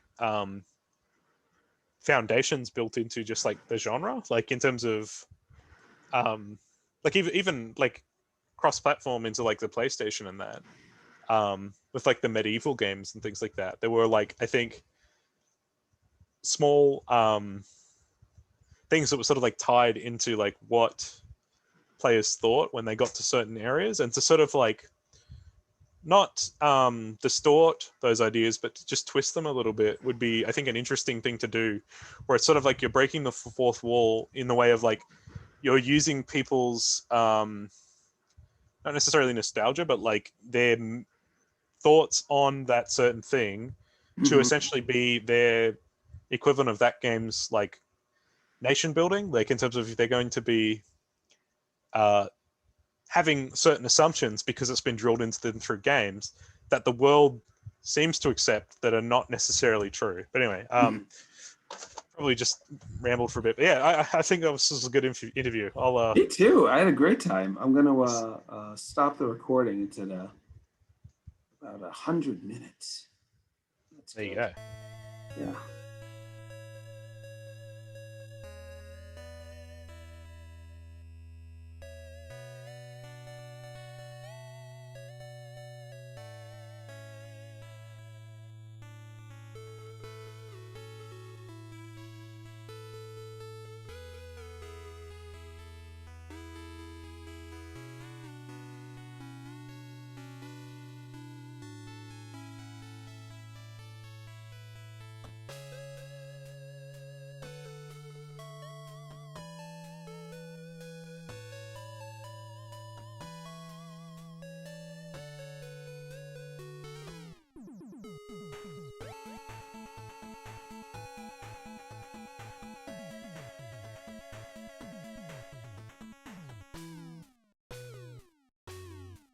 [SPEAKER 4] foundations built into just like the genre, like in terms of like even like cross-platform into like the PlayStation and that, with like the medieval games and things like that. There were like, I think, small things that were sort of like tied into like what players thought when they got to certain areas, and to sort of like not distort those ideas, but to just twist them a little bit would be, I think, an interesting thing to do, where it's sort of like you're breaking the fourth wall in the way of like you're using people's not necessarily nostalgia, but like their thoughts on that certain thing to essentially be their equivalent of that game's like nation building, like in terms of if they're going to be having certain assumptions because it's been drilled into them through games that the world seems to accept that are not necessarily true. But anyway, probably just rambled for a bit. But yeah, I think this was a good interview. I'll
[SPEAKER 5] Me too. I had a great time. I'm gonna stop the recording. It's at about 100 minutes. That's
[SPEAKER 4] there you
[SPEAKER 5] good.
[SPEAKER 4] go.
[SPEAKER 5] Yeah.